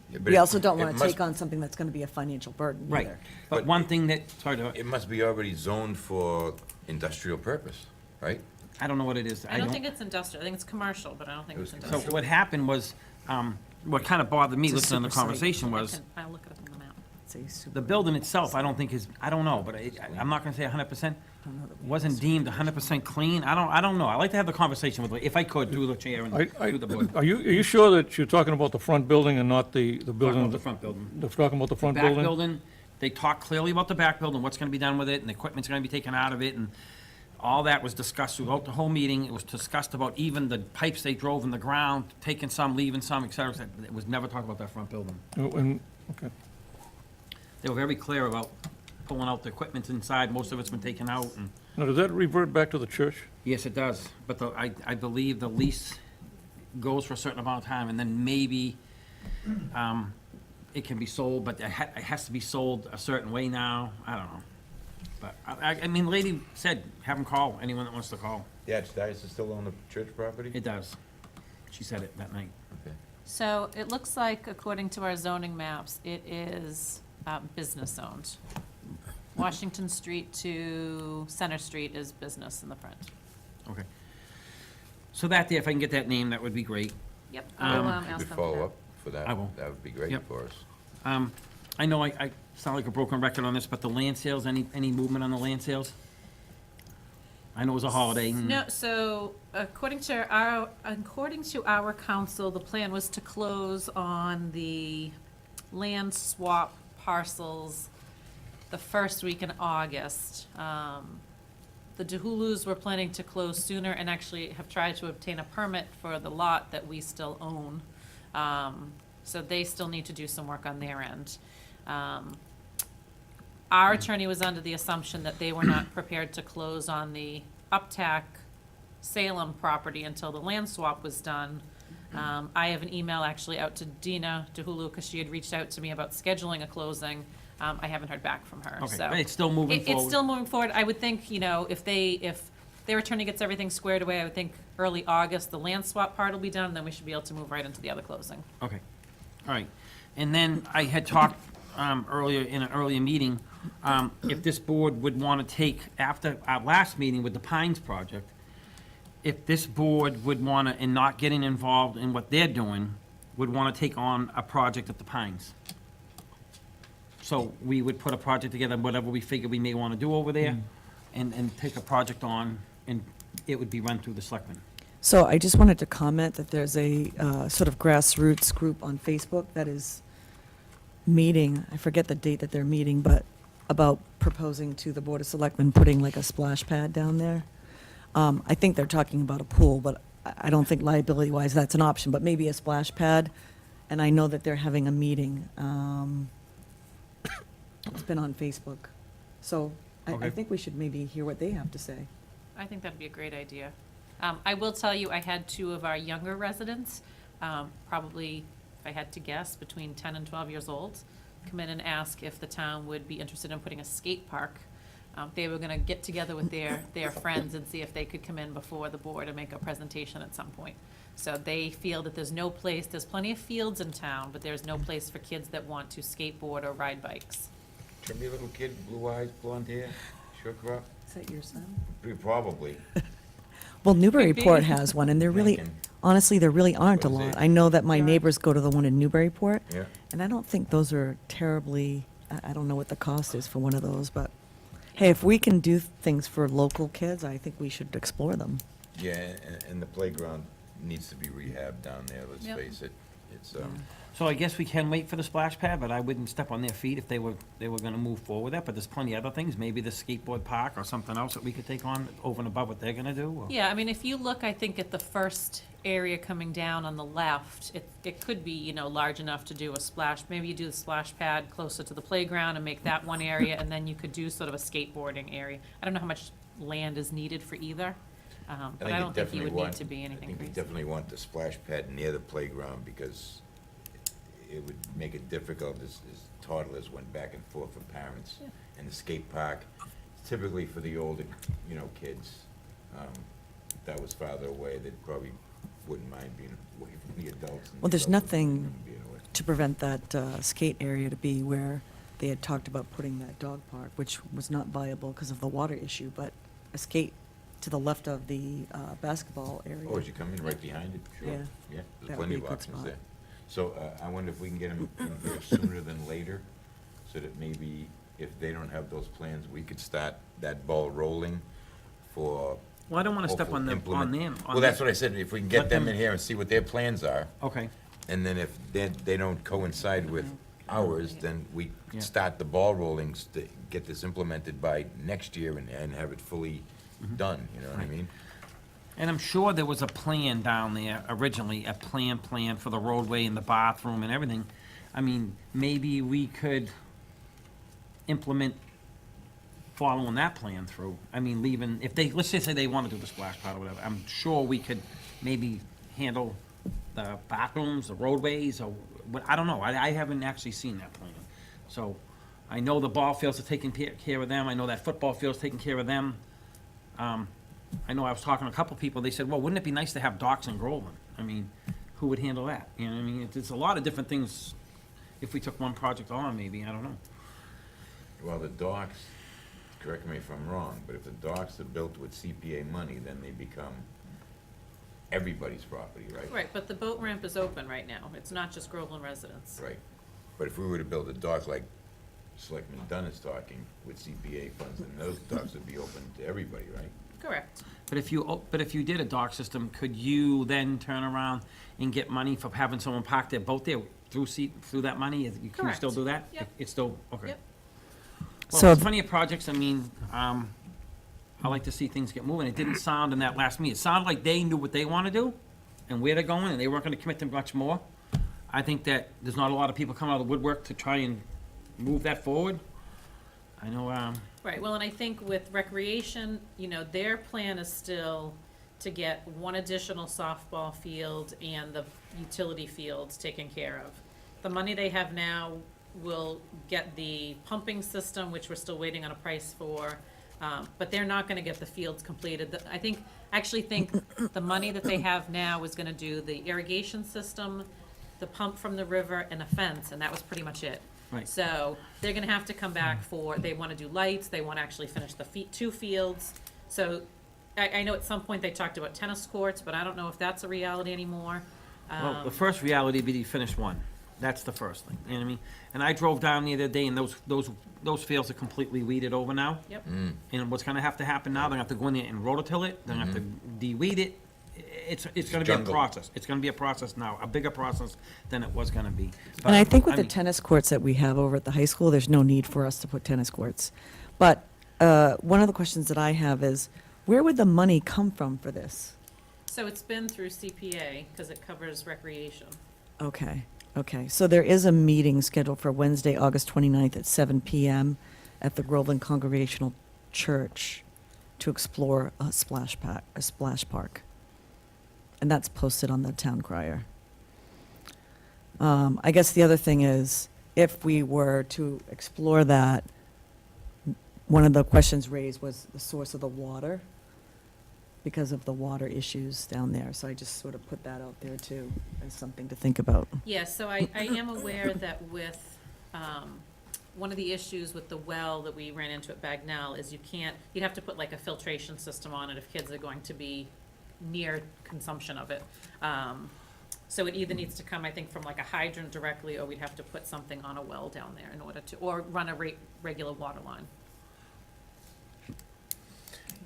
Yeah, but
We
it-
also don't
it
want to
must-
take on something that's going to be a financial burden
right.
either.
But
But
one thing that, sorry,
It must be already zoned for industrial purpose, right?
I don't know what it is.
I don't think it's industrial, I think it's commercial, but I don't think
It
it's
was
So
industrial.
what happened was, what kind of bothered me
It's a
listening to the
super site.
conversation was,
I'll look it up on the map.
It's a super-
the building itself, I don't think is, I don't know, but I'm not gonna say 100%,
I don't know that we
wasn't
have-
deemed 100% clean. I don't know. I like to have the conversation with her, if I could, through the chair and through the board.
Are you sure that you're talking about the front building and not the
Talking
building?
about the front building.
They're talking about the front
Back
building?
building, they talked clearly about the back building, what's gonna be done with it, and the equipment's gonna be taken out of it, and all that was discussed throughout the whole meeting. It was discussed about even the pipes they drove in the ground, taking some, leaving some, et cetera, et cetera. It was never talked about that front building.
Okay.
They were very clear about pulling out the equipment inside, most of it's been taken out, and,
Now, does that revert back to the church?
yes, it does, but I believe the lease goes for a certain amount of time, and then maybe, it can be sold, but it has to be sold a certain way now, I don't know. But, I mean, the lady said, have them call, anyone that wants to call.
Yeah, it's diocese still on the church property?
It does. She said it that night.
Okay.
So it looks like, according to our zoning maps, it is business owned. Washington Street to Center Street is business in the front.
Okay. So that there, if I can get that name, that would be great.
Yep, I'll
Um,
ask
You
them
could
for
follow
that.
up for that.
I will.
That would be great
Yep.
for us.
I know I sound like a broken record on this, but the land sales, any movement on the land sales? I know it was a holiday.
No, so according to our council, the plan was to close on the land swap parcels the first week in August. The DeHulus were planning to close sooner and actually have tried to obtain a permit for the lot that we still own. So they still need to do some work on their end. Our attorney was under the assumption that they were not prepared to close on the Uptack Salem property until the land swap was done. I have an email actually out to Dina DeHulu, because she had reached out to me about scheduling a closing. I haven't heard back from her,
Okay,
so.
but it's still moving
It's
forward.
still moving forward. I would think, if their attorney gets everything squared away, I would think early August, the land swap part will be done, then we should be able to move right into the other closing.
Okay, all right. And then I had talked earlier, in an earlier meeting, if this board would want to take, after our last meeting with the Pines project, if this board would want to, and not getting involved in what they're doing, would want to take on a project at the Pines. So we would put a project together, whatever we figure we may want to do over there, and take a project on, and it would be run through the Selectmen.
So I just wanted to comment that there's a sort of grassroots group on Facebook that is meeting, I forget the date that they're meeting, but about proposing to the Board of Selectmen putting like a splash pad down there. I think they're talking about a pool, but I don't think liability-wise that's an option, but maybe a splash pad. And I know that they're having a meeting. It's been on Facebook. So I
Okay.
think we should maybe hear what they have to say.
I think that'd be a great idea. I will tell you, I had two of our younger residents, probably, if I had to guess, between 10 and 12 years old, come in and ask if the town would be interested in putting a skate park. They were gonna get together with their friends and see if they could come in before the board and make a presentation at some point. So they feel that there's plenty of fields in town, but there's no place for kids that want to skateboard or ride bikes.
Chubby little kid, blue eyes, blonde hair, short crop?
Is that your son?
Probably.
Well, Newburyport
be.
has one, and there really,
Lincoln.
honestly, there really aren't a
What is
lot.
it?
I know that my
There are.
neighbors go to the one in Newburyport,
Yeah.
and I don't think those are terribly I don't know what the cost is for one of those, but, hey, if we can do things for local kids, I think we should explore them.
Yeah, and the playground needs to be rehabbed down there, let's
Yep.
face it. It's,
So I guess we can wait for the splash pad, but I wouldn't step on their feet if they were gonna move forward with that, but there's plenty of other things, maybe the skateboard park or something else that we could take on over and above what they're gonna do, or?
Yeah, I mean, if you look, I think at the first area coming down on the left, it could be, you know, large enough to do a splash. Maybe you do the splash pad closer to the playground and make that one area, and then you could do sort of a skateboarding area. I don't know how much land is needed for either, but I don't think you would need to be
I
anything
think you
crazy.
definitely want the splash pad near the playground, because it would make it difficult as toddlers went back and forth for parents.
Yeah.
And the skate park, typically for the older, you know, kids, that was farther away, they probably wouldn't mind being away from the adults. and
Well,
the
there's
adults
nothing
wouldn't mind being away.
to prevent that skate area to be where they had talked about putting that dog park, which was not viable because of the water issue, but a skate to the left of the basketball area.
Oh, as you come in right behind it, sure.
Yeah.
Yeah,
That
there's
would
plenty
be a
of
good
options
spot.
there. So I wonder if we can get them in here sooner than later, so that maybe if they don't have those plans, we could start that ball rolling for.
Well, I don't wanna step
hopeful
on them,
implement-
on
Well, that's
them.
what I said, if we can
Let
get them
them-
in here and see what their plans are,
Okay,
and then if they don't coincide with ours, then we
Yeah.
start the ball rolling, to get this implemented by next year and have it fully done, you know what I
Right.
mean?
and I'm sure there was a plan down there originally, a plan for the roadway and the bathroom and everything. I mean, maybe we could implement following that plan through. I mean, leaving, if they, let's just say they wanna do the splash pad or whatever, I'm sure we could maybe handle the bathrooms, the roadways, or what, I don't know, I haven't actually seen that plan. So, I know the ball fields are taking care of them, I know that football field's taking care of them. I know I was talking to a couple people, they said, well, wouldn't it be nice to have docks in Groveland? I mean, who would handle that? You know what I mean? It's a lot of different things, if we took one project on, maybe, I don't know.
Well, the docks, correct me if I'm wrong, but if the docks are built with CPA money, then they become everybody's property, right?
Right, but the boat ramp is open right now. It's not just Groveland residents.
Right. But if we were to build a dock like Selectman Dunn is talking, with CPA funds, then those docks would be open to everybody, right?
Correct.
But if you did a dock system, could you then turn around and get money for having someone park their boat there through that money? Can you
Correct.
still do that?
Yep.
It's still, okay.
Yep.
Well,
So-
there's plenty of projects, I mean, I like to see things get moving. It didn't sound in that last meeting, it sounded like they knew what they wanna do and where they're going, and they weren't gonna commit to much more. I think that there's not a lot of people coming out of the woodwork to try and move that forward. I know,
Right, well, and I think with recreation, you know, their plan is still to get one additional softball field and the utility fields taken care of. The money they have now will get the pumping system, which we're still waiting on a price for, but they're not gonna get the fields completed. I actually think the money that they have now is gonna do the irrigation system, the pump from the river, and a fence, and that was pretty much it.
Right.
So they're gonna have to come back they wanna do lights, they wanna actually finish the two fields. So I know at some point they talked about tennis courts, but I don't know if that's a reality anymore.
well, the first reality would be to finish one. That's the first thing, you know what I mean? And I drove down the other day, and those fields are completely weeded over now.
Yep.
And what's gonna have to happen now, they're gonna have to go in there and rototill it, they're gonna have to de-weed it. It's gonna be a
jungle.
process. It's gonna be a process now, a bigger process than it was gonna be.
And I think with the
mean,
tennis courts that we have over at the high school, there's no need for us to put tennis courts. But one of the questions that I have is, where would the money come from for this?
So it's been through CPA, because it covers recreation.
Okay, okay. So there is a meeting scheduled for Wednesday, August 29th at 7 PM at the Groveland Congregational Church to explore a splash park. And that's posted on the town crier. I guess the other thing is, if we were to explore that, one of the questions raised was the source of the water, because of the water issues down there. So I just sort of put that out there too, as something to think about.
Yes, so I am aware that with, one of the issues with the well that we ran into at Bagnell is you'd have to put like a filtration system on it if kids are going to be near consumption of it. So it either needs to come, I think, from like a hydrant directly, or we'd have to put something on a well down there in order to, or run a regular water line.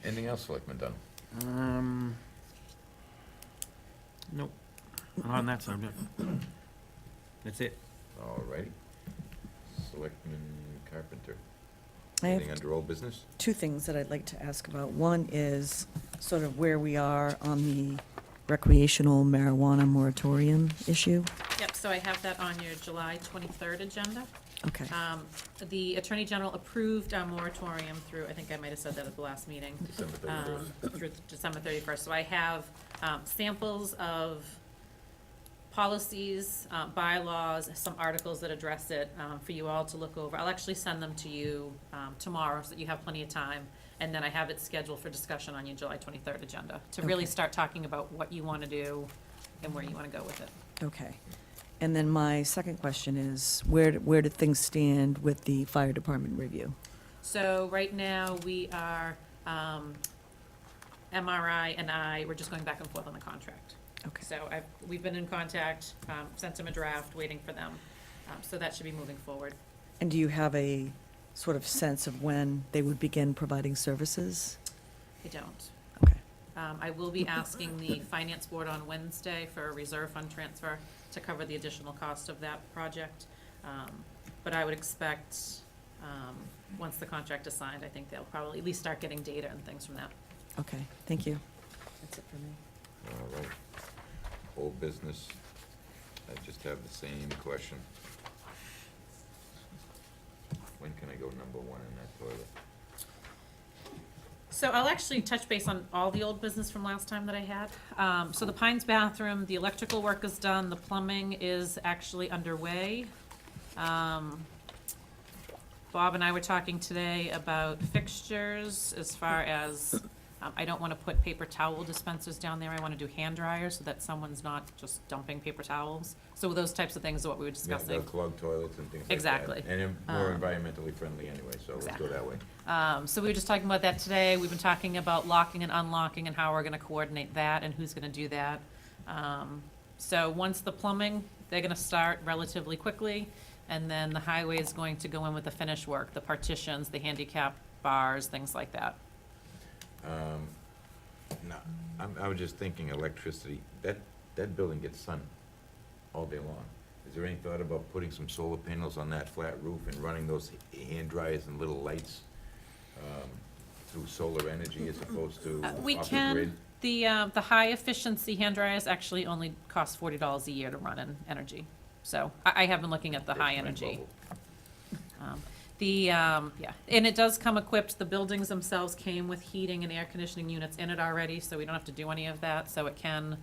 Anything else, Selectman Dunn?
Nope, not on that subject. That's it.
All righty. Selectman Carpenter.
I have
Anything under old business?
two things that I'd like to ask about. One is sort of where we are on the recreational marijuana moratorium issue.
Yep, so I have that on your July 23rd agenda.
Okay,
The Attorney General approved our moratorium through, I think I might have said that at the last meeting.
December 31st.
Through December 31st. So I have samples of policies, bylaws, some articles that address it for you all to look over. I'll actually send them to you tomorrow so that you have plenty of time. And then I have it scheduled for discussion on your July 23rd agenda to really
Okay.
start talking about what you want to do and where you want to go with it.
okay. And then my second question is, where do things stand with the fire department review?
So right now, we are, MRI and we're just going back and forth on the contract.
Okay,
So we've been in contact, sent them a draft, waiting for them. So that should be moving forward.
and do you have a sort of sense of when they would begin providing services?
I don't.
Okay,
I will be asking the finance board on Wednesday for a reserve fund transfer to cover the additional cost of that project. But I would expect, once the contract is signed, I think they'll probably at least start getting data and things from that.
okay, thank you. That's it for me.
All right. Old business. I just have the same question. When can I go number one in that toilet?
So I'll actually touch base on all the old business from last time that I had. So the Pines bathroom, the electrical work is done, the plumbing is actually underway. Bob and I were talking today about fixtures as far as, I don't wanna put paper towel dispensers down there, I wanna do hand dryers so that someone's not just dumping paper towels. So those types of things are what we were
Yeah,
discussing.
the clogged toilets and things like that.
Exactly.
And more environmentally friendly anyway, so let's go
Exactly.
that way.
So we were just talking about that today. We've been talking about locking and unlocking and how we're gonna coordinate that and who's gonna do that. So once the plumbing, they're gonna start relatively quickly, and then the highway is going to go in with the finish work, the partitions, the handicap bars, things like that.
No, I was just thinking electricity, that building gets sun all day long. Is there any thought about putting some solar panels on that flat roof and running those hand dryers and little lights through solar energy as opposed to
We
off the
can,
grid?
the high efficiency hand dryers actually only cost $40 a year to run in energy. So I have been looking at the high
Mind
energy.
bubble.
Yeah, and it does come equipped, the buildings themselves came with heating and air conditioning units in it already, so we don't have to do any of that, so it can,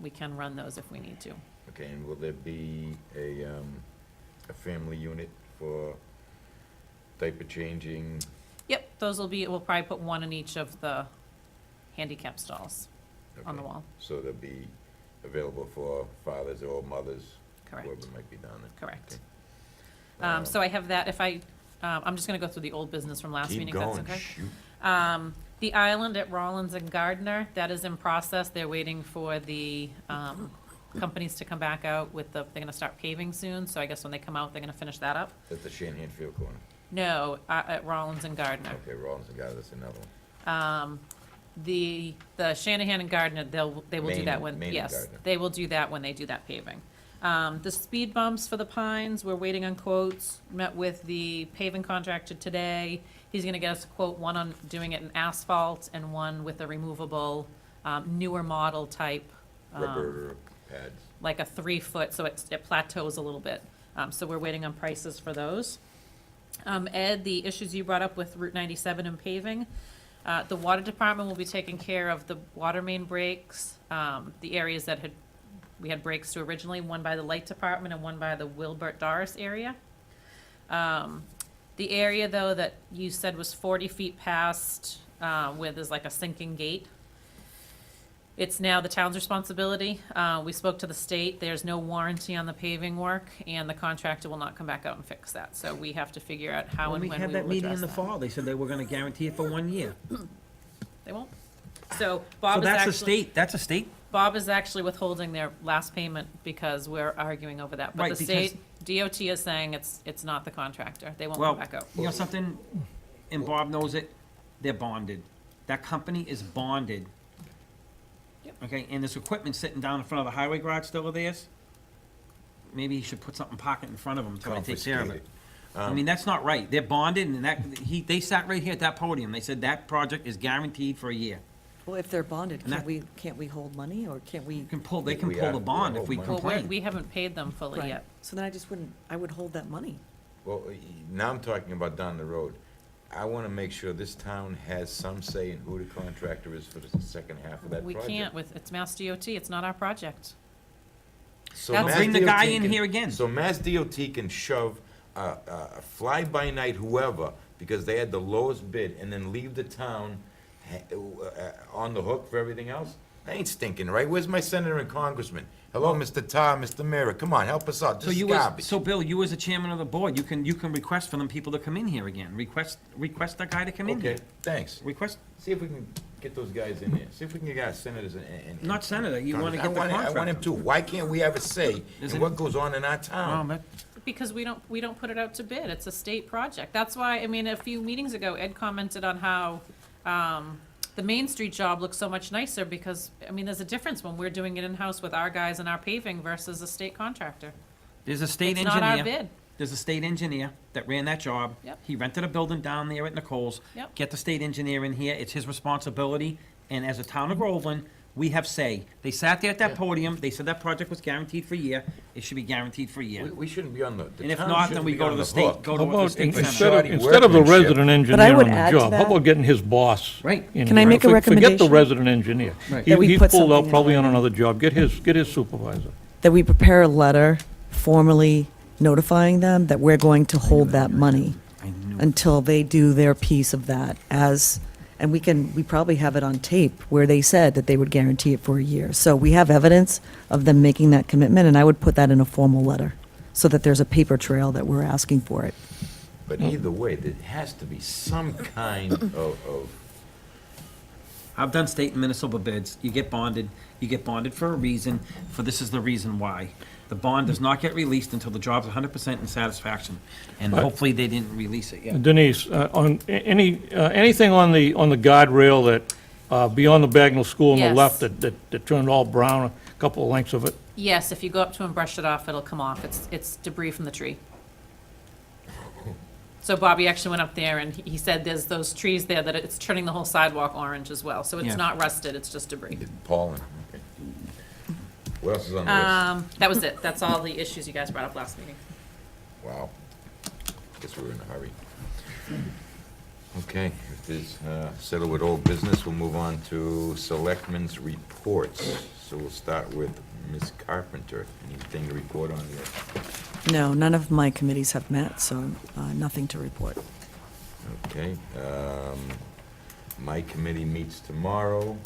we can run those if we need to.
Okay, and will there be a family unit for diaper changing?
Yep, those will be, we'll probably put one in each of the handicap stalls on the
Okay,
wall,
so they'll be available for fathers or mothers?
Correct.
Whoever might be down there.
correct.
Okay.
So I have that, if I'm just gonna go through the old business from last meeting,
Keep
if that's
going,
okay?
shoot.
The island at Rollins and Gardner, that is in process. They're waiting for the companies to come back out with they're gonna start paving soon, so I guess when they come out, they're gonna finish that up.
That's the Shanahan Field corner.
No, at Rollins and Gardner.
Okay, Rollins and Gardner, that's another one.
The Shanahan and Gardner, they will do
Main
that
and-
when,
Main and
yes,
Gardner.
they will do that when they do that paving. The speed bumps for the Pines, we're waiting on quotes. Met with the paving contractor today. He's gonna get us a quote, one on doing it in asphalt and one with a removable, newer model type.
Rubber pads.
Like a 3-foot, so it plateaus a little bit. So we're waiting on prices for those. Ed, the issues you brought up with Route 97 and paving, the water department will be taking care of the water main breaks, the areas that we had breaks to originally, one by the light department and one by the Wilbert Doris area. The area, though, that you said was 40 feet past, where there's like a sinking gate, it's now the town's responsibility. We spoke to the state, there's no warranty on the paving work, and the contractor will not come back out and fix that. So we have to figure out how and when we will address that.
They said they were gonna guarantee it for 1 year.
They won't? So
So
Bob is
that's a
actually,
state, that's a state,
Bob is actually withholding their last payment because we're arguing over that. But
Right,
the state, DOT is saying it's not the contractor. They won't
well,
come back out.
you know something, and Bob knows it, they're bonded. That company is bonded.
Yep.
Okay, and this equipment sitting down in front of the highway garage still of theirs. Maybe he should put something pocket in front of him until they take care of it.
Confiscate
I mean, that's not right. They're bonded, and they sat right here at that podium. They said that project is guaranteed for a year.
Well, if they're bonded,
And that-
can't we hold money, or can't we?
They can pull the
We
bond if
hold
we
money.
Well,
complain.
we haven't paid them fully
Right.
yet.
So then I would hold that money.
Well, now I'm talking about down the road. I want to make sure this town has some say in who the contractor is for the second half of that
We
project.
can't it's Mass DOT, it's not our project.
So
That's-
Mass
Bring the
DOT
guy in
can-
here again.
So Mass DOT can shove a fly-by-night whoever, because they had the lowest bid, and then leave the town on the hook for everything else? That ain't stinking, right? Where's my senator and congressman? Hello, Mr. Tar, Mr. Mayor, come on, help us out,
So
this is
you, as
garbage.
so Bill, you as the chairman of the board, you can request for them people to come in here again. Request that guy to come in here.
Okay, thanks.
Request,
See if we can get those guys in there. See if we can get our senators and.
not senator, you wanna
I
get the
want him
contractor.
too. Why can't we have a say
Is
in
it-
what goes on in our
Well,
town?
that-
Because we don't put it out to bid, it's a state project. That's why, I mean, a few meetings ago, Ed commented on how, the Main Street job looks so much nicer because, I mean, there's a difference when we're doing it in-house with our guys and our paving versus a state contractor.
There's a state
It's not our
engineer.
bid.
There's a state engineer that ran that job.
Yep.
He rented a building down there at Nicole's.
Yep.
Get the state engineer in here, it's his responsibility, and as a town of Groveland, we have say. They sat there at that podium, they said that project was guaranteed for a year, it should be guaranteed for a year.
We shouldn't be on the
And if
town
not, then
shouldn't
we
be
go
on
to the
hook.
state, go to
How
what the
about,
state
in-
senator.
shoddy
instead of the
workmanship.
resident engineer
I
on
would
the
add to
job, how
that-
about getting his boss?
Right.
in
Can I
here?
make a
Forget the
recommendation?
resident engineer.
Right.
That we
He's
put
pulled
something
out
in
probably on
writing.
another job. Get his supervisor.
That we prepare a letter formally notifying them that we're going to hold that money
I knew.
until they do their piece of that and we probably have it on tape where they said that they would guarantee it for a year. So we have evidence of them making that commitment, and I would put that in a formal letter so that there's a paper trail that we're asking for it.
But either way, there has to be some kind of,
I've done state and municipal bids. You get bonded for a reason, for this is the reason why. The bond does not get released until the job's 100% in satisfaction, and hopefully they didn't release it yet.
Denise, anything on the guardrail that, beyond the Bagnell School on the
Yes.
left that turned all brown, a couple of lengths of it?
Yes, if you go up to and brush it off, it'll come off. It's debris from the tree. So Bobby actually went up there and he said there's those trees there that it's turning the whole sidewalk orange as well. So
Yeah.
it's not rusted, it's just debris.
pollen. Okay. What else is on the list?
That was it. That's all the issues you guys brought up last meeting.
Wow. Guess we were in a hurry. Okay, if there's, settle with old business, we'll move on to selectmen's reports. So we'll start with Ms. Carpenter. Anything to report on this?
No, none of my committees have met, so nothing to report.
Okay, my committee meets tomorrow,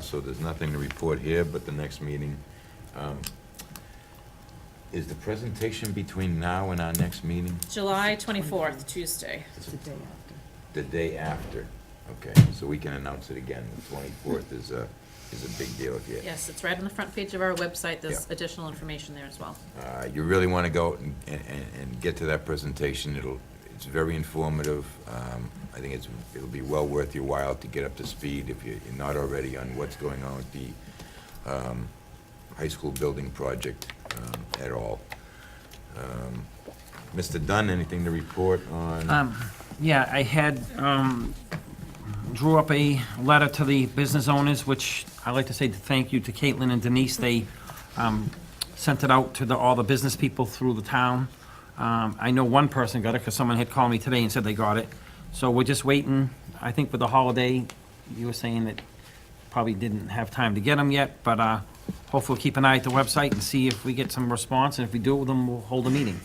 so there's nothing to report here, but the next meeting, is the presentation between now and our next meeting?
July 24th, Tuesday.
The day after, okay, so we can announce it again, the 24th is a big deal if you,
Yes, it's right on the front page of our website. There's
Yeah.
additional information there as well.
you really wanna go and get to that presentation, it's very informative, I think it'll be well worth your while to get up to speed if you're not already on what's going on with the, high school building project, at all. Mr. Dunn, anything to report on?
Yeah, I had, drew up a letter to the business owners, which I like to say thank you to Caitlin and Denise. They sent it out to all the business people through the town. I know one person got it because someone had called me today and said they got it. So we're just waiting. I think with the holiday, you were saying that probably didn't have time to get them yet, but hopefully we'll keep an eye at the website and see if we get some response. And if we do, then we'll hold a meeting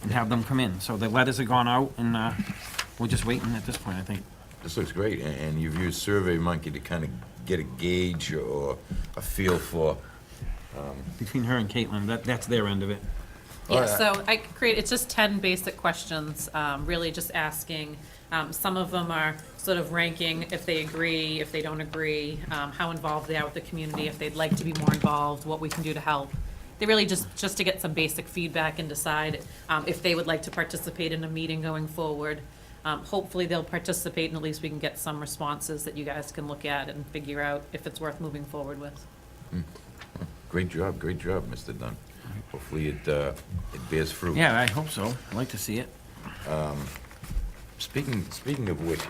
and have them come in. So the letters have gone out, and we're just waiting at this point, I think.
This looks great, and you've used SurveyMonkey to kind of get a gauge or a feel for,
Between her and Caitlin, that's their end of it.
Yeah, so I create, it's just 10 basic questions, really just asking. Some of them are sort of ranking if they agree, if they don't agree, how involved they are with the community, if they'd like to be more involved, what we can do to help. They really just to get some basic feedback and decide if they would like to participate in a meeting going forward. Hopefully they'll participate and at least we can get some responses that you guys can look at and figure out if it's worth moving forward with.
Great job, Mr. Dunn. Hopefully it bears fruit.
Yeah, I hope so. I'd like to see it.
Speaking of which,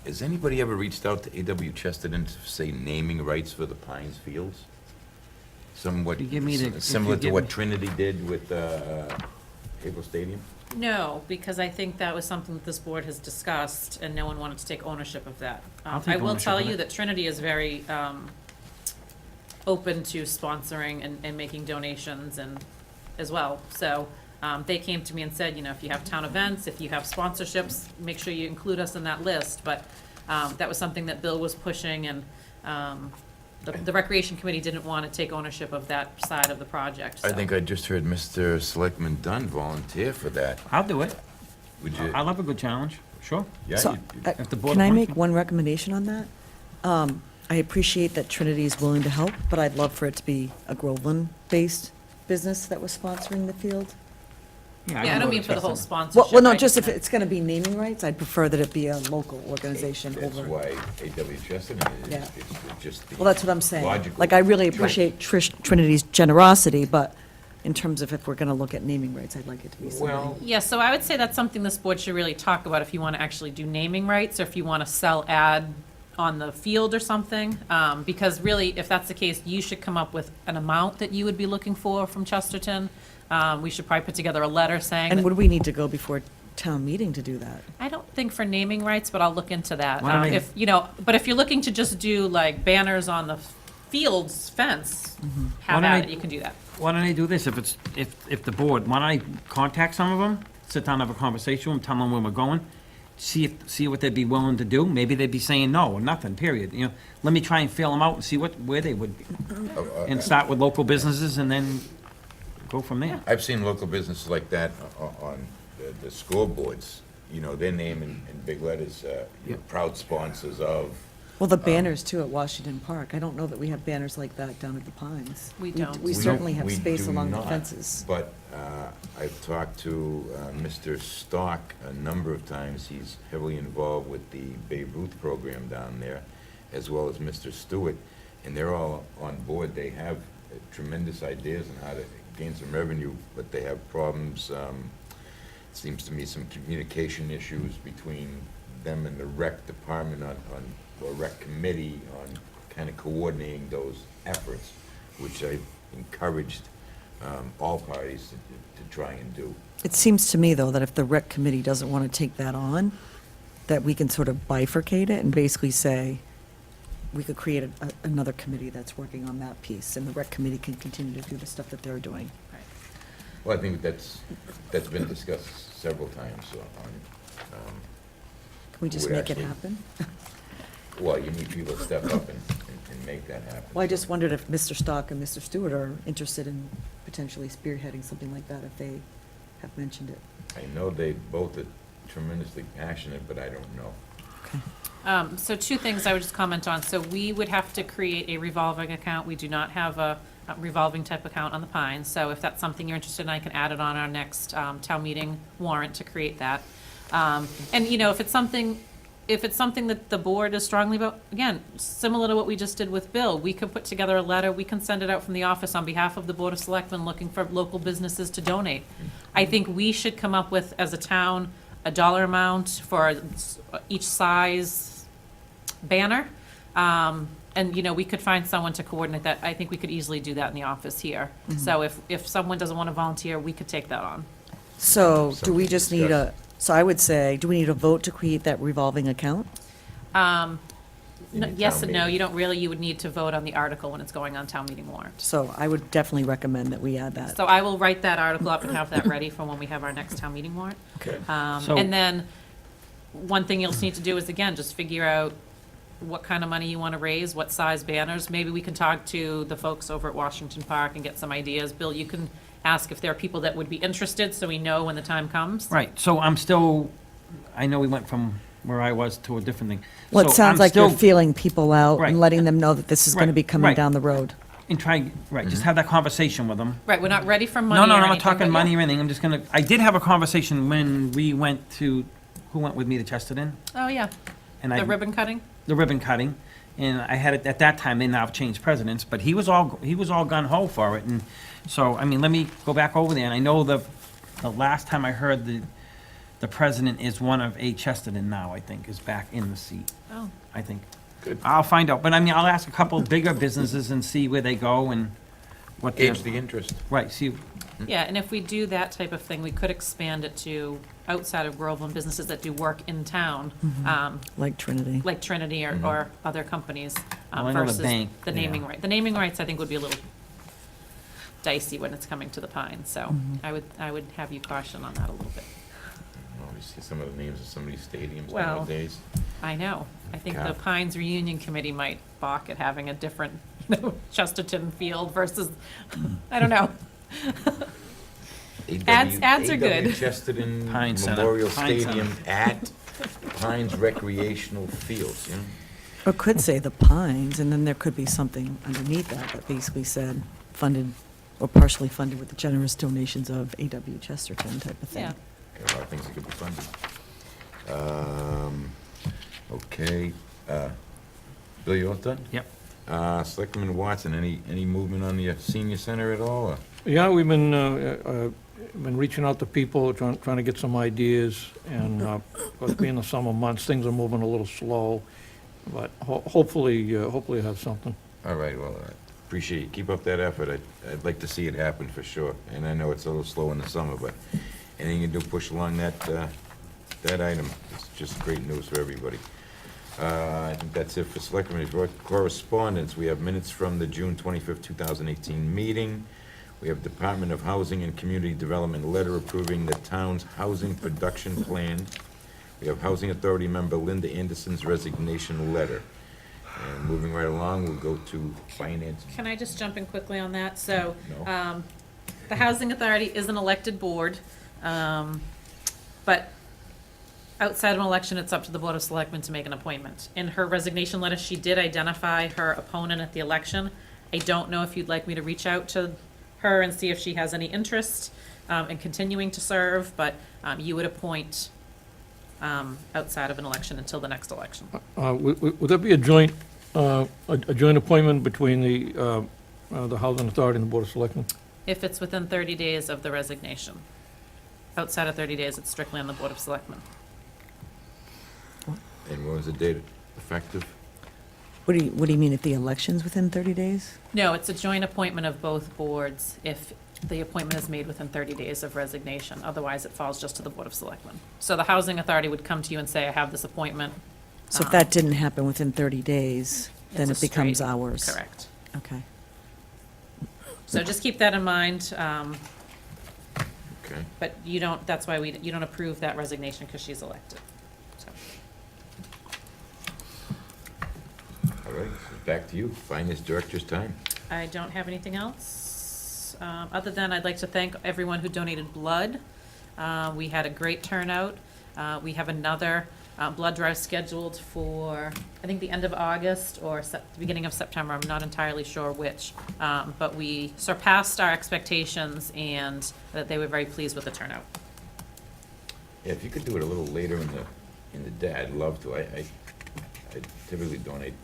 has anybody ever reached out to A.W. Chesterton to say naming rights for the Pines Fields? Somewhat
You give me the- if
similar
you
to
give
what
me-
Trinity did with Havel Stadium?
No, because I think that was something that this board has discussed, and no one wanted to take ownership of that.
I'll take
I will
ownership
tell
of
you
it.
that Trinity is very open to sponsoring and making donations and, as well. So they came to me and said, you know, if you have town events, if you have sponsorships, make sure you include us in that list. But that was something that Bill was pushing, and the Recreation Committee didn't want to take ownership of that side of the project,
I
so.
think I just heard Mr. Selectman Dunn volunteer for that.
I'll do it.
Would you?
I love a good challenge, sure.
Yeah,
So,
you-
If the board
Can I
wants
make
to.
one recommendation on that? I appreciate that Trinity is willing to help, but I'd love for it to be a Groveland-based business that was sponsoring the field.
Yeah, I don't mean for the whole sponsorship.
Well, no,
I
just if it's going to be naming rights, I'd prefer that it be a local organization
That's
over.
why A.W. Chesterton is,
Yeah.
it's just the
Well, that's what I'm saying.
logical
Like, I really
choice.
appreciate Trinity's generosity, but in terms of if we're going to look at naming rights, I'd like it to be something.
Well,
Yeah, so I would say that's something this board should really talk about if you want to actually do naming rights, or if you want to sell ad on the field or something. Because really, if that's the case, you should come up with an amount that you would be looking for from Chesterton. We should probably put together a letter saying,
And
that-
would we need to go before town meeting to do that?
I don't think for naming rights, but I'll look into that.
Why don't I-
If, you know, but if you're looking to just do like banners on the field's fence, have
Why don't
at
I-
it, you can do that.
Why don't I do this, if the board, why don't I contact some of them, sit down, have a conversation with them, tell them where we're going, see what they'd be willing to do, maybe they'd be saying no, or nothing, period, you know, let me try and feel them out and see where they would be, and start with local businesses and then go from there.
I've seen local businesses like that on the scoreboards, you know, their name in big letters, you know, proud sponsors of.
Well, the banners too at Washington Park. I don't know that we have banners like that down at the Pines.
We don't.
We
We
certainly
don't-
have
we
space
do
along the
not,
fences.
But I've talked to Mr. Stock a number of times. He's heavily involved with the Babe Ruth program down there, as well as Mr. Stewart, and they're all on board. They have tremendous ideas on how to gain some revenue, but they have problems, seems to me, some communication issues between them and the rec department or rec committee on kind of coordinating those efforts, which I've encouraged all parties to try and do.
It seems to me, though, that if the rec committee doesn't want to take that on, that we can sort of bifurcate it and basically say, we could create another committee that's working on that piece, and the rec committee can continue to do the stuff that they're doing.
Well, I think that's been discussed several times on,
Can we just
Would
make it
actually-
happen?
well, you need people to step up and make that happen.
Well, I just wondered if Mr. Stock and Mr. Stewart are interested in potentially spearheading something like that, if they have mentioned it.
I know they both are tremendously passionate, but I don't know.
So two things I would just comment on. So we would have to create a revolving account. We do not have a revolving type account on the Pines. So if that's something you're interested in, I can add it on our next town meeting warrant to create that. And, you know, if it's something that the board is strongly about, again, similar to what we just did with Bill, we could put together a letter, we can send it out from the office on behalf of the Board of Selectmen looking for local businesses to donate. I think we should come up with, as a town, a dollar amount for each size banner. And, you know, we could find someone to coordinate that. I think we could easily do that in the office here. So if someone doesn't want to volunteer, we could take that on.
So, do we
Something
just need
discussed.
so I would say, do we need a vote to create that revolving account?
In the
Yes
town
and no,
meeting.
you don't really, you would need to vote on the article when it's going on town meeting warrant.
So I would definitely recommend that we add that.
So I will write that article up and have that ready for when we have our next town meeting warrant.
Okay.
So-
And then, one thing you'll need to do is, again, just figure out what kind of money you want to raise, what size banners. Maybe we can talk to the folks over at Washington Park and get some ideas. Bill, you can ask if there are people that would be interested, so we know when the time comes.
Right, so I'm still, I know we went from where I was to a different thing.
Well, it
So
sounds
I'm
like you're
still-
feeling people out
Right.
and letting them know that this is going to
Right,
be coming
right.
down the road.
And try, right, just have that conversation with them.
Right, we're not ready for money
No,
or
no, no, I'm
anything,
not talking
but yeah.
money or anything, I'm just gonna, I did have a conversation when we went to, who went with me to Chesterton?
Oh, yeah,
And I
the ribbon cutting?
the ribbon cutting, and I had it, at that time, they now have changed presidents, but he was all gun ho for it, and so, I mean, let me go back over there, and I know the last time I heard the president is one of A. Chesterton now, I think, is back in the seat,
Oh,
I think.
Good.
I'll find out, but I mean, I'll ask a couple bigger businesses and see where they go and what they're,
Gauge the interest.
right, see,
yeah, and if we do that type of thing, we could expand it to outside of Groveland, businesses that do work in town,
Like Trinity.
like Trinity or other companies,
Well, I know the
versus
bank,
the naming
yeah.
right. The naming rights, I think, would be a little dicey when it's coming to the Pines, so I would have you caution on that a little bit.
Oh, you see some of the names of some of these stadiums
Well,
nowadays.
I know. I think the
God.
Pines Reunion Committee might balk at having a different Chesterton field versus, I don't know. Ads are good.
AW Chesterton
Pine Center.
Memorial
Pine Center.
Stadium at Pines Recreational Fields, you know?
Or could say the Pines, and then there could be something underneath that basically said funded or partially funded with the generous donations of A.W. Chesterton type of thing.
Yeah.
There are a lot of things that could be funded. Okay, Bill, you all done?
Yep.
Selectman Watson, any movement on the senior center at all, or?
Yeah, we've been reaching out to people, trying to get some ideas, and, of course, being the summer months, things are moving a little slow, but hopefully have something.
All right, well, I appreciate you. Keep up that effort. I'd like to see it happen for sure. And I know it's a little slow in the summer, but anything you can do, push along that item. It's just great news for everybody. I think that's it for Selectmen. Correspondence, we have minutes from the June 25th, 2018 meeting. We have Department of Housing and Community Development letter approving the town's housing production plan. We have Housing Authority member Linda Anderson's resignation letter. And moving right along, we'll go to Finance.
Can I just jump in quickly on that? So,
No.
the Housing Authority is an elected board, but outside of an election, it's up to the Board of Selectmen to make an appointment. In her resignation letter, she did identify her opponent at the election. I don't know if you'd like me to reach out to her and see if she has any interest in continuing to serve, but you would appoint outside of an election until the next election.
Would that be a joint appointment between the Housing Authority and the Board of Selectmen?
If it's within 30 days of the resignation. Outside of 30 days, it's strictly on the Board of Selectmen.
And what was the date effective?
What do you mean, if the election's within 30 days?
No, it's a joint appointment of both boards if the appointment is made within 30 days of resignation. Otherwise, it falls just to the Board of Selectmen. So the Housing Authority would come to you and say, I have this appointment.
So if that didn't happen within 30 days, then
It's
it
a
becomes
straight-
ours?
Correct.
Okay.
So just keep that in mind,
Okay.
but you don't, that's why you don't approve that resignation because she's elected. So,
All right, so back to you. Finance Director's time.
I don't have anything else, other than I'd like to thank everyone who donated blood. We had a great turnout. We have another blood drive scheduled for, I think, the end of August or the beginning of September. I'm not entirely sure which. But we surpassed our expectations and that they were very pleased with the turnout.
Yeah, if you could do it a little later in the day, I'd love to. I typically donate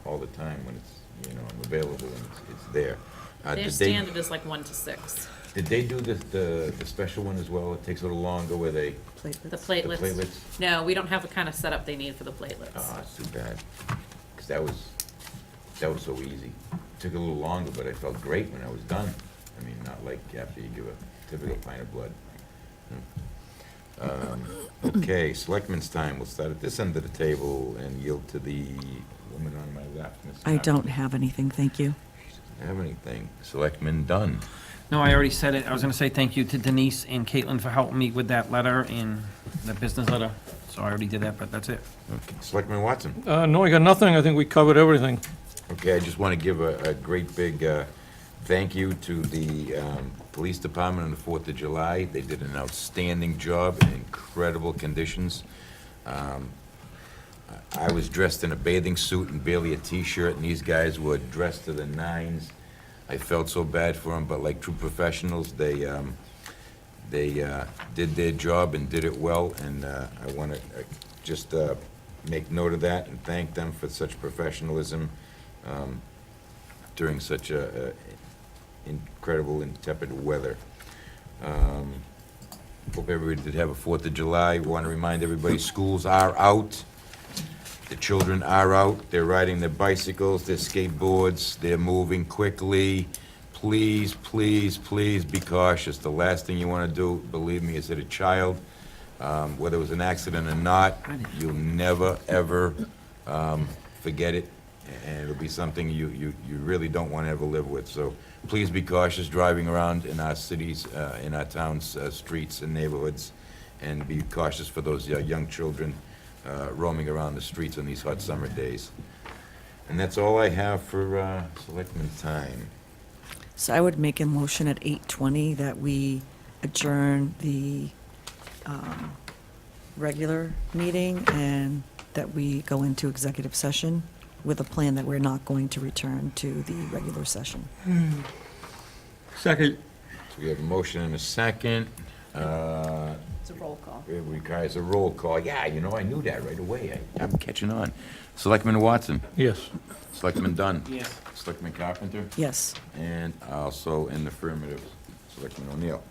all the time when it's, you know, I'm available and it's there.
Their
Did they-
standard is like 1 to 6.
Did they do the special one as well? It takes a little longer where they,
The
Platelets.
platelets.
the platelets?
No, we don't have the kind of setup they need for the platelets.
Oh, it's too bad. Because that was so easy. Took a little longer, but I felt great when I was done. I mean, not like after you give a typical pint of blood. Okay, Selectmen's time. We'll start at this end of the table and yield to the woman on my left. Ms.
I
Knapp.
don't have anything, thank you.
Have anything. Selectmen done.
No, I already said it. I was gonna say thank you to Denise and Caitlin for helping me with that letter and the business letter. So I already did that, but that's it.
Okay, Selectman Watson.
No, I got nothing. I think we covered everything.
Okay, I just want to give a great big thank you to the police department on the 4th of July. They did an outstanding job in incredible conditions. I was dressed in a bathing suit and barely a t-shirt, and these guys were dressed to the nines. I felt so bad for them, but like true professionals, they did their job and did it well, and I want to just make note of that and thank them for such professionalism during such incredible and tepid weather. Hope everybody did have a 4th of July. Want to remind everybody, schools are out. The children are out. They're riding their bicycles, their skateboards, they're moving quickly. Please, please, please be cautious. The last thing you want to do, believe me, is hit a child. Whether it was an accident or not, you'll never, ever forget it, and it'll be something you really don't want to ever live with. So please be cautious driving around in our cities, in our towns, streets and neighborhoods, and be cautious for those young children roaming around the streets on these hot summer days. And that's all I have for selectmen time.
So I would make a motion at 8:20 that we adjourn the regular meeting and that we go into executive session with a plan that we're not going to return to the regular session.
Second.
So we have a motion and a second.
It's a roll call.
It requires a roll call. Yeah, you know, I knew that right away. I'm catching on. Selectman Watson?
Yes.
Selectman Dunn?
Yes.
Selectman Carpenter?
Yes.
And also in the affirmative, Selectman O'Neill.